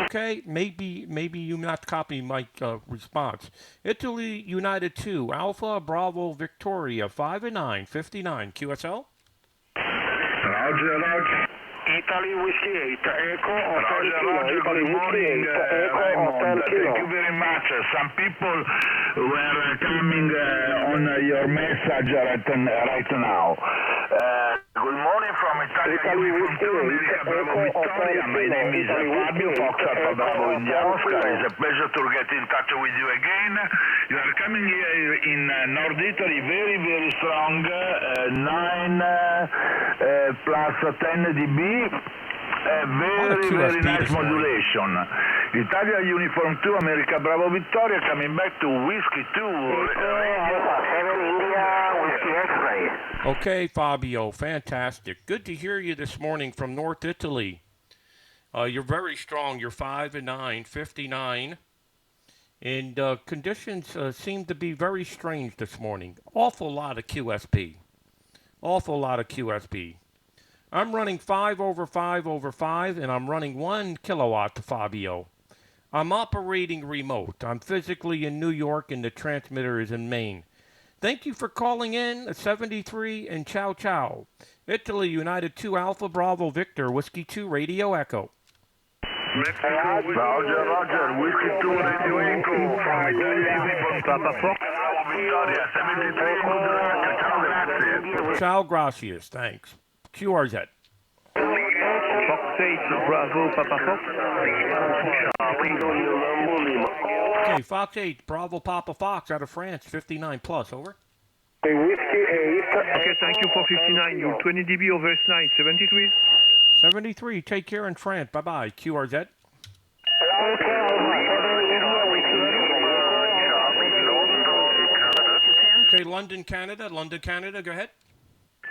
Okay, maybe you not copy my response. Italy United 2, Alpha Bravo Victoria, 5-9, 59, QSL. Roger. Italy Whiskey 8, Echo Hotel Kilo. Roger, Italy good morning, Whiskey 8, Echo Hotel Kilo. Thank you very much. Some people were coming on your message right now. Good morning from Italia Uniform 2, America Bravo Victoria. My name is Fabio, Foxtrot Bravo India Oscar. It's a pleasure to get in touch with you again. You are coming here in North Italy, very, very strong, 9 plus 10 dB. Very nice modulation. Italia Uniform 2, America Bravo Victoria, coming back to Whiskey 2. Okay, Fabio, fantastic. Good to hear you this morning from North Italy. You're very strong. You're 5 and 9, 59. And conditions seem to be very strange this morning. Awful lot of QSP. Awful lot of QSP. I'm running 5 over 5 over 5, and I'm running 1 kilowatt to Fabio. I'm operating remote. I'm physically in New York, and the transmitter is in Maine. Thank you for calling in, 73 and ciao ciao. Italy United 2 Alpha Bravo Victor, Whiskey 2 Radio Echo. Roger, Whiskey 2 Radio Echo from Italia Uniform Papa Fox Bravo Victoria, 73, good luck. Ciao, grazie. Ciao, gracias, thanks. QRZ. Fox 8, Bravo, Papa Fox. Okay, Fox 8, Bravo, Papa Fox out of France, 59 plus, over. Whiskey 8. Okay, thank you for 59. You 20 dB over S9, 73. 73, take care in France, bye-bye. QRZ. Okay, London, Canada, go ahead.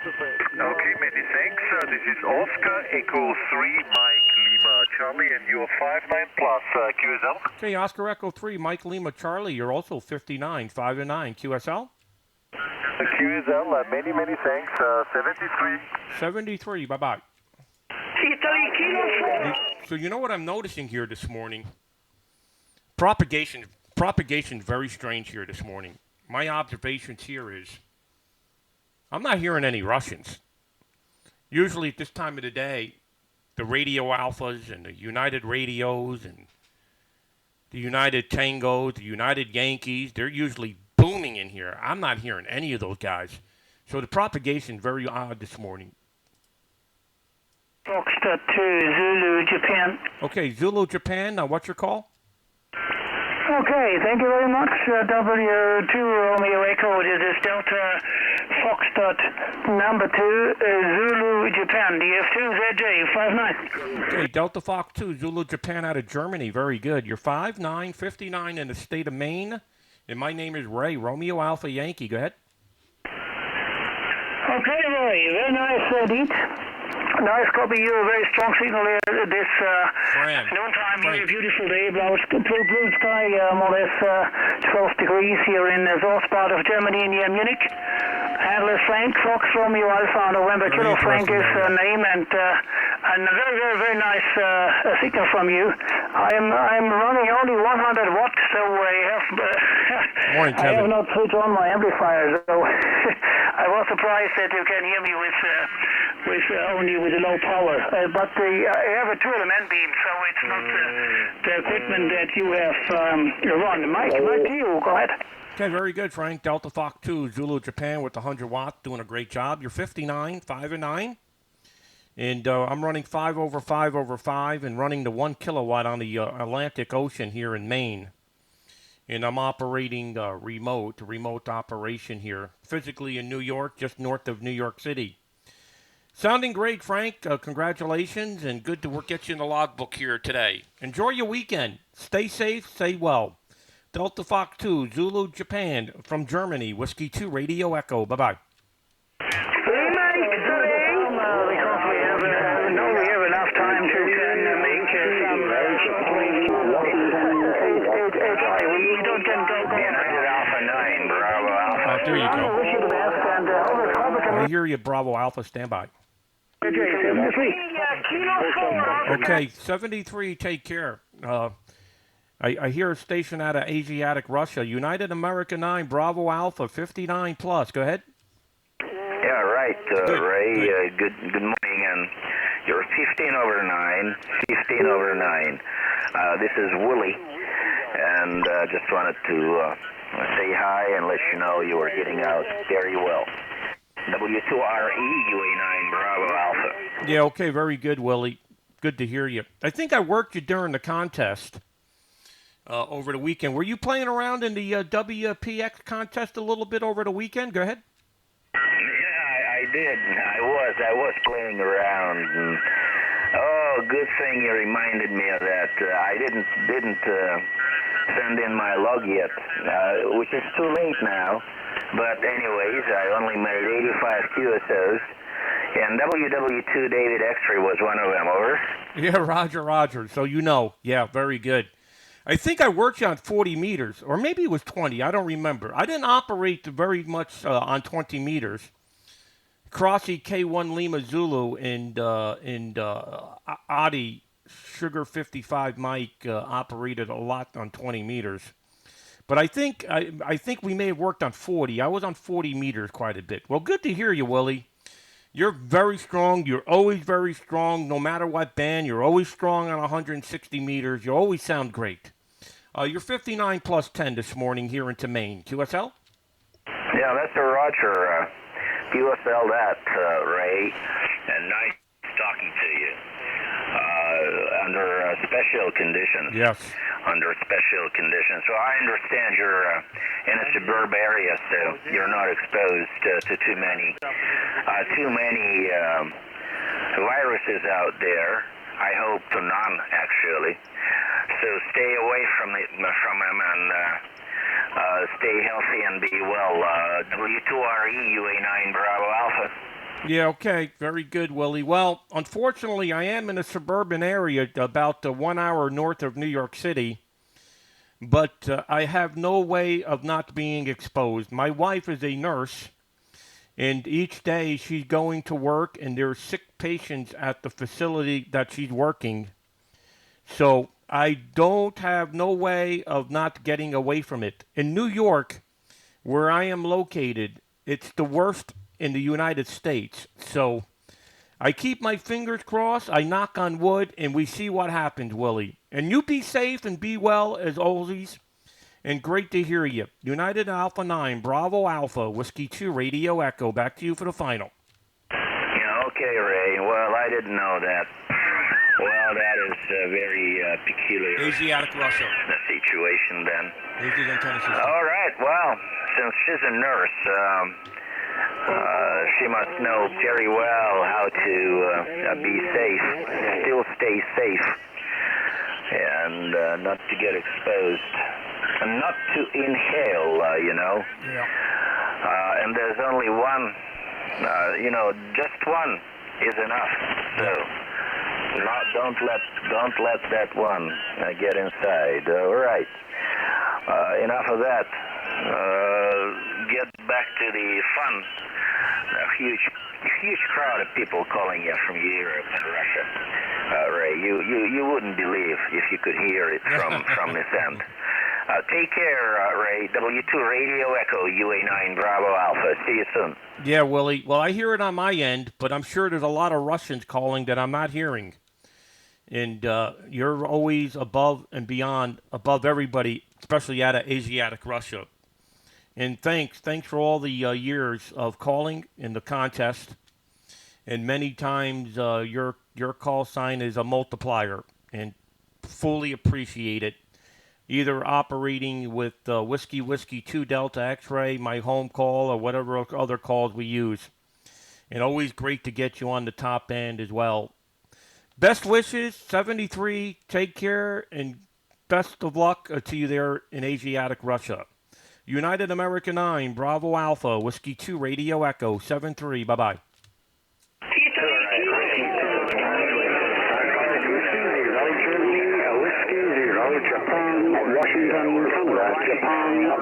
Okay, many thanks. This is Oscar, Echo 3, Mike Lima Charlie, and you're 59 plus QSL. Okay, Oscar Echo 3, Mike Lima Charlie, you're also 59, 5 and 9. QSL? QSL, many thanks. 73. 73, bye-bye. So you know what I'm noticing here this morning? Propagation very strange here this morning. My observations here is I'm not hearing any Russians. Usually at this time of the day, the Radio Alphas and the United Radios and the United Tangos, the United Yankees, they're usually booming in here. I'm not hearing any of those guys. So the propagation is very odd this morning. Foxtrot 2, Zulu, Japan. Okay, Zulu, Japan. Now, what's your call? Okay, thank you very much. W2 Romeo Echo, this is Delta Foxtrot number 2, Zulu, Japan. DF2 ZJ 59. Okay, Delta Fox 2, Zulu, Japan out of Germany. Very good. You're 59, 59 in the state of Maine. And my name is Ray, Romeo Alpha Yankee. Go ahead. Okay, Ray. Very nice, Deet. Nice copy. You a very strong signal here this noontime here. Beautiful day. Blue sky, more or less 12 degrees here in the south part of Germany near Munich. Handler Frank, Fox Romeo Alpha November Kilo. Frank is name and a very nice signal from you. I'm running only 100 watts, so I have not switched on my amplifier, so I was surprised that you can hear me with only with a low power. But I have a 2-element beam, so it's not the equipment that you have run. Mike, to you. Go ahead. Okay, very good, Frank. Delta Fox 2, Zulu, Japan with the 100 watt, doing a great job. You're 59, 5 and 9. And I'm running 5 over 5 over 5 and running the 1 kilowatt on the Atlantic Ocean here in Maine. And I'm operating remote operation here, physically in New York, just north of New York City. Sounding great, Frank. Congratulations, and good to get you in the logbook here today. Enjoy your weekend. Stay safe, stay well. Delta Fox 2, Zulu, Japan, from Germany, Whiskey 2, Radio Echo. Bye-bye. There you go. I hear you, Bravo Alpha. Stand by. Okay, 73, take care. I hear a station out of Asiatic Russia. United America 9, Bravo Alpha, 59 plus. Go ahead. Yeah, right, Ray. Good morning. And you're 15 over 9. 15 over 9. This is Willie. And just wanted to say hi and let you know you are getting out very well. W2RE UA9 Bravo Alpha. Yeah, okay, very good, Willie. Good to hear you. I think I worked you during the contest over the weekend. Were you playing around in the WPX contest a little bit over the weekend? Go ahead. Yeah, I did. I was playing around. And, good thing you reminded me of that. I didn't send in my log yet, which is too late now. But anyways, I only made 85 QSOs, and WW2 David X-Ray was one of them, over. Yeah, Roger. So you know. Yeah, very good. I think I worked you on 40 meters, or maybe it was 20. I don't remember. I didn't operate very much on 20 meters. Crossy K1 Lima Zulu and Adi Sugar 55 Mike operated a lot on 20 meters. But I think we may have worked on 40. I was on 40 meters quite a bit. Well, good to hear you, Willie. You're very strong. You're always very strong, no matter what band. You're always strong on 160 meters. You always sound great. You're 59 plus 10 this morning here into Maine. QSL? Yeah, that's a Roger. QSL that, Ray. And nice talking to you. Under special conditions. Yes. Under special conditions. So I understand you're in a suburb area, so you're not exposed to too many viruses out there. I hope to none, actually. So stay away from them and stay healthy and be well. W2RE UA9 Bravo Alpha. Yeah, okay. Very good, Willie. Well, unfortunately, I am in a suburban area about 1 hour north of New York City, but I have no way of not being exposed. My wife is a nurse, and each day she's going to work, and there are sick patients at the facility that she's working. So I don't have no way of not getting away from it. In New York, where I am located, it's the worst in the United States. So I keep my fingers crossed, I knock on wood, and we see what happens, Willie. And you be safe and be well as always. And great to hear you. United Alpha 9, Bravo Alpha, Whiskey 2, Radio Echo. Back to you for the final. Yeah, okay, Ray. Well, I didn't know that. Well, that is very peculiar. Asiatic Russia. The situation then. Tennessee. All right, well, since she's a nurse, she must know very well how to be safe, still stay safe, and not to get exposed, and not to inhale, Yeah. And there's only one, just one is enough. So don't let that one get inside. All right. Enough of that. Get back to the fun. A huge crowd of people calling you from Europe and Russia. Ray, you wouldn't believe if you could hear it from this end. Take care, Ray. W2 Radio Echo, UA9 Bravo Alpha. See you soon. Yeah, Willie. Well, I hear it on my end, but I'm sure there's a lot of Russians calling that I'm not hearing. And you're always above and beyond, above everybody, especially out of Asiatic Russia. And thanks for all the years of calling in the contest. And many times your call sign is a multiplier, and fully appreciate it. Either operating with Whiskey 2 Delta X-Ray, my home call, or whatever other calls we use. And always great to get you on the top end as well. Best wishes, 73. Take care, and best of luck to you there in Asiatic Russia. United America 9, Bravo Alpha, Whiskey 2, Radio Echo, 73. Bye-bye.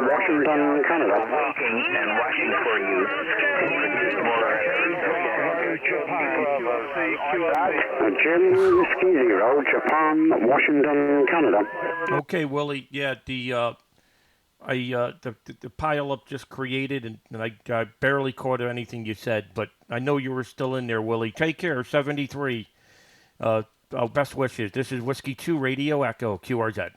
Washington, Canada. And watching for you. Jim Whiskey 0, Japan, Washington, Canada. Okay, Willie. Yeah, the pile-up just created, and I barely caught anything you said, but I know you were still in there, Willie. Take care, 73. Best wishes. This is Whiskey 2 Radio Echo, QRZ.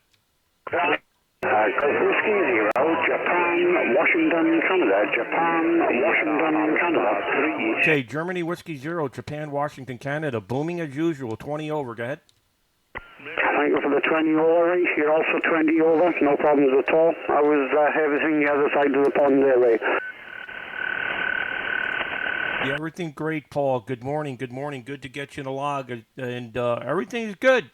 Whiskey 0, Japan, Washington, Canada. Japan, Washington, Canada. Okay, Germany Whiskey 0, Japan, Washington, Canada. Booming as usual, 20 over. Go ahead. Thank you for the 20 over. You're also 20 over. No problems at all. I was everything the other side of the pond there, Ray. Yeah, everything great, Paul. Good morning. Good morning. Good to get you in the log. And everything's good.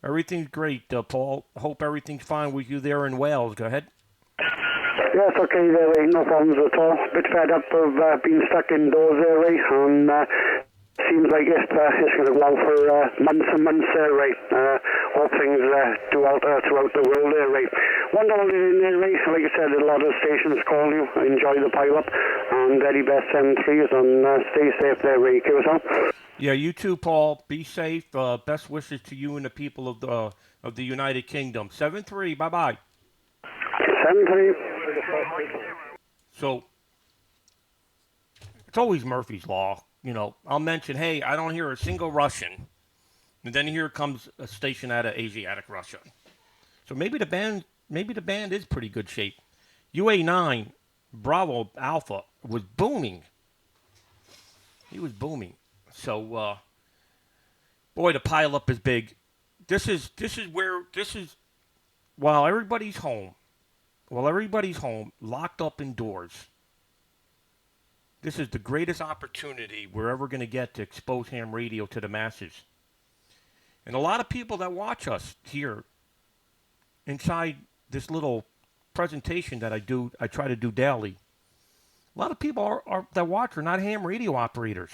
Everything's great, Paul. Hope everything's fine with you there in Wales. Go ahead. Yes, okay there, Ray. No problems at all. Bit fed up of being stuck indoors there, Ray. And seems like it's going to go on for months and months there, Ray. Hope things do alter throughout the world there, Ray. One dollar in there, Ray. Like I said, a lot of stations call you. Enjoy the pile-up. And very best M3s. And stay safe there, Ray. QSL. Yeah, you too, Paul. Be safe. Best wishes to you and the people of the United Kingdom. 7-3. Bye-bye. 7-3. So, it's always Murphy's Law. You know, I'll mention, hey, I don't hear a single Russian. And then here comes a station out of Asiatic Russia. So maybe the band is pretty good shape. UA9, Bravo Alpha, was booming. He was booming. So, boy, the pileup is big. This is while everybody's home, locked up indoors. This is the greatest opportunity we're ever going to get to expose ham radio to the masses. And a lot of people that watch us here inside this little presentation that I try to do daily. A lot of people that watch are not ham radio operators.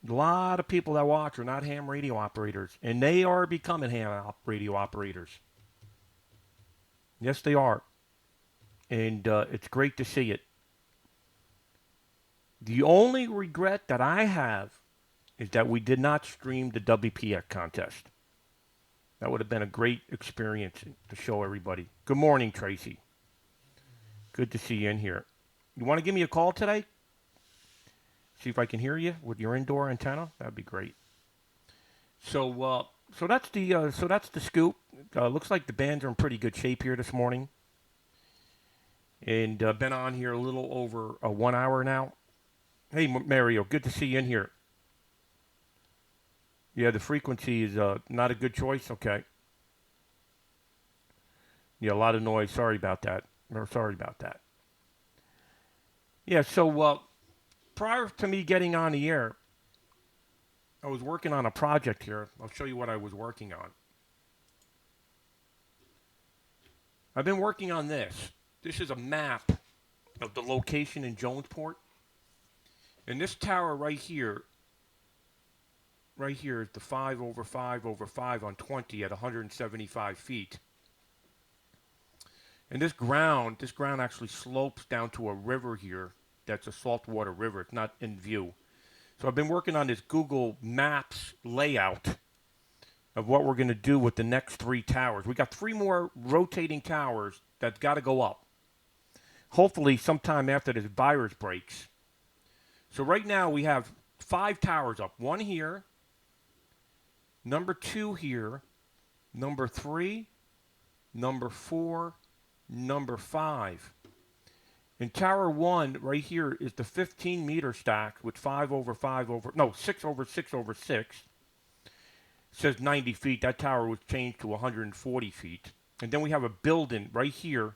A lot of people that watch are not ham radio operators, and they are becoming ham radio operators. Yes, they are. And it's great to see it. The only regret that I have is that we did not stream the WPX contest. That would have been a great experience to show everybody. Good morning, Tracy. Good to see you in here. You want to give me a call today? See if I can hear you with your indoor antenna. That'd be great. So that's the scoop. Looks like the bands are in pretty good shape here this morning. And been on here a little over 1 hour now. Hey, Mario, good to see you in here. Yeah, the frequency is not a good choice. Okay. Yeah, a lot of noise. Sorry about that. Yeah, so prior to me getting on the air, I was working on a project here. I'll show you what I was working on. I've been working on this. This is a map of the location in Jonesport. And this tower right here is the 5 over 5 over 5 on 20 at 175 feet. And this ground actually slopes down to a river here. That's a saltwater river. It's not in view. So I've been working on this Google Maps layout of what we're going to do with the next 3 towers. We got 3 more rotating towers that's got to go up. Hopefully sometime after this virus breaks. So right now we have 5 towers up. 1 here, number 2 here, number 3, number 4, number 5. And tower 1 right here is the 15-meter stack with 6 over 6 over 6. It says 90 feet. That tower was changed to 140 feet. And then we have a building right here.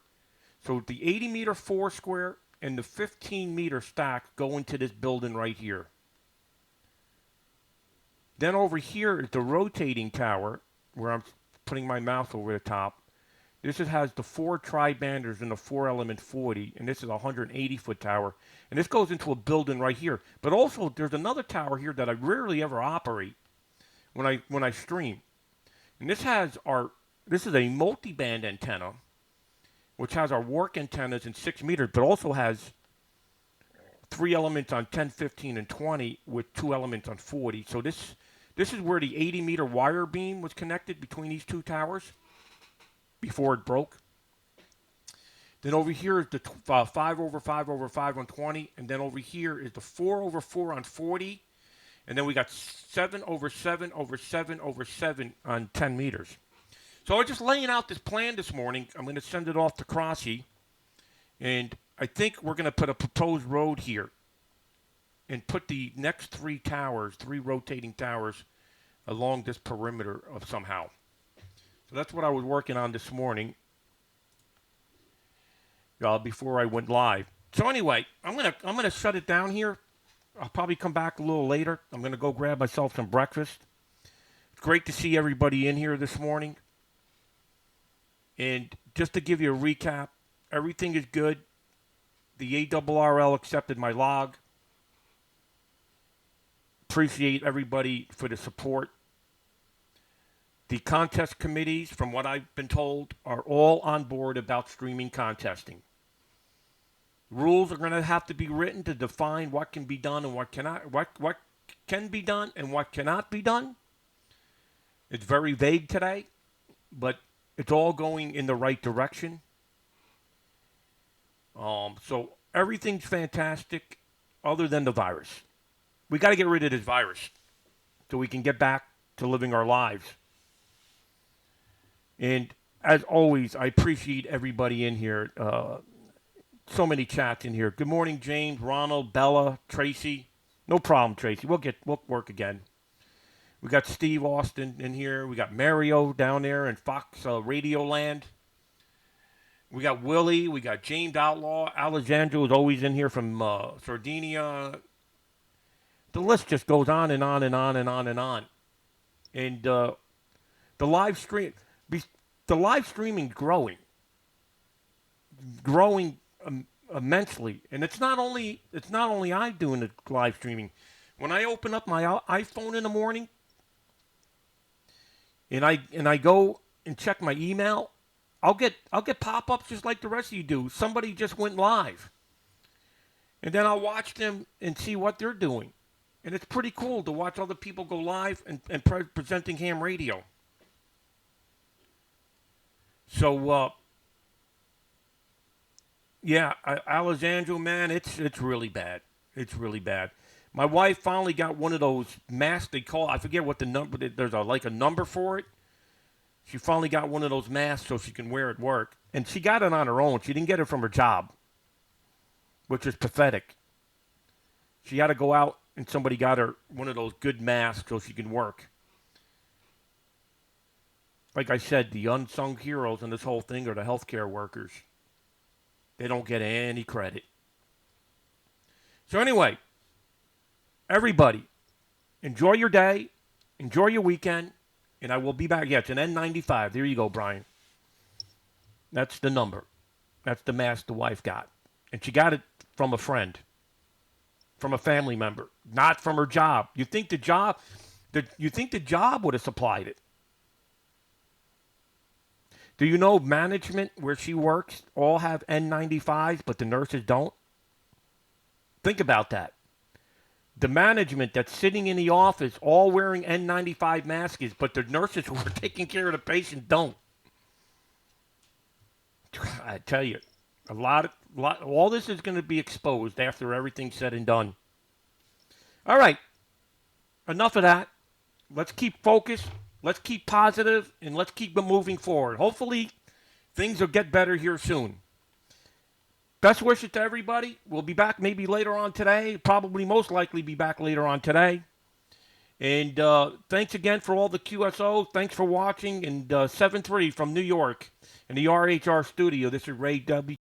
So the 80-meter 4 square and the 15-meter stack go into this building right here. Then over here is the rotating tower, where I'm putting my mouse over the top. This has the 4 tri-banders and the 4-element 40, and this is a 180-foot tower. And this goes into a building right here. But also, there's another tower here that I rarely ever operate when I stream. And this is a multi-band antenna, which has our work antennas in 6 meters, but also has 3 elements on 10, 15, and 20 with 2 elements on 40. So this is where the 80-meter wire beam was connected between these 2 towers before it broke. Then over here is the 5 over 5 over 5 on 20, and then over here is the 4 over 4 on 40, and then we got 7 over 7 over 7 over 7 on 10 meters. So I'm just laying out this plan this morning. I'm going to send it off to Crossy, And I think we're going to put a proposed road here and put the next 3 towers, 3 rotating towers, along this perimeter of somehow. So that's what I was working on this morning before I went live. So anyway, I'm gonna shut it down here. I'll probably come back a little later. I'm gonna go grab myself some breakfast. It's great to see everybody in here this morning. And just to give you a recap, everything is good. The ARRL accepted my log. Appreciate everybody for the support. The contest committees, from what I've been told, are all on board about streaming contesting. Rules are going to have to be written to define what can be done and what cannot, what can be done and what cannot be done. It's very vague today, but it's all going in the right direction. So everything's fantastic other than the virus. We got to get rid of this virus so we can get back to living our lives. And as always, I appreciate everybody in here. So many chats in here. Good morning, James, Ronald, Bella, Tracy. No problem, Tracy. We'll work again. We got Steve Austin in here. We got Mario down there in Fox Radio Land. We got Willie. We got James Outlaw. Alessandro is always in here from Sardinia. The list just goes on and on and on and on and on. And the live stream, the live streaming growing immensely. And it's not only I doing the live streaming. When I open up my iPhone in the morning, and I go and check my email, I'll get pop-ups just like the rest of you do. Somebody just went live. And then I'll watch them and see what they're doing. And it's pretty cool to watch other people go live and presenting ham radio. So, yeah, Alessandro, man, it's really bad. It's really bad. My wife finally got one of those masks they call, I forget what the number, there's a number for it. She finally got one of those masks so she can wear it at work. And she got it on her own. She didn't get it from her job, which is pathetic. She had to go out and somebody got her one of those good masks so she can work. Like I said, the unsung heroes in this whole thing are the healthcare workers. They don't get any credit. So anyway, everybody, enjoy your day, enjoy your weekend, and I will be back. Yeah, it's an N95. There you go, Brian. That's the number. That's the mask the wife got. And she got it from a friend, from a family member, not from her job. You think the job would have supplied it? Do you know management where she works all have N95s, but the nurses don't? Think about that. The management that's sitting in the office all wearing N95 masks, but the nurses who are taking care of the patient don't. I tell you, all this is going to be exposed after everything's said and done. All right, enough of that. Let's keep focused. Let's keep positive, and let's keep moving forward. Hopefully, things will get better here soon. Best wishes to everybody. We'll be back maybe later on today. Probably most likely be back later on today. And thanks again for all the QSO. Thanks for watching. And 7-3 from New York in the RHR studio. This is Ray W.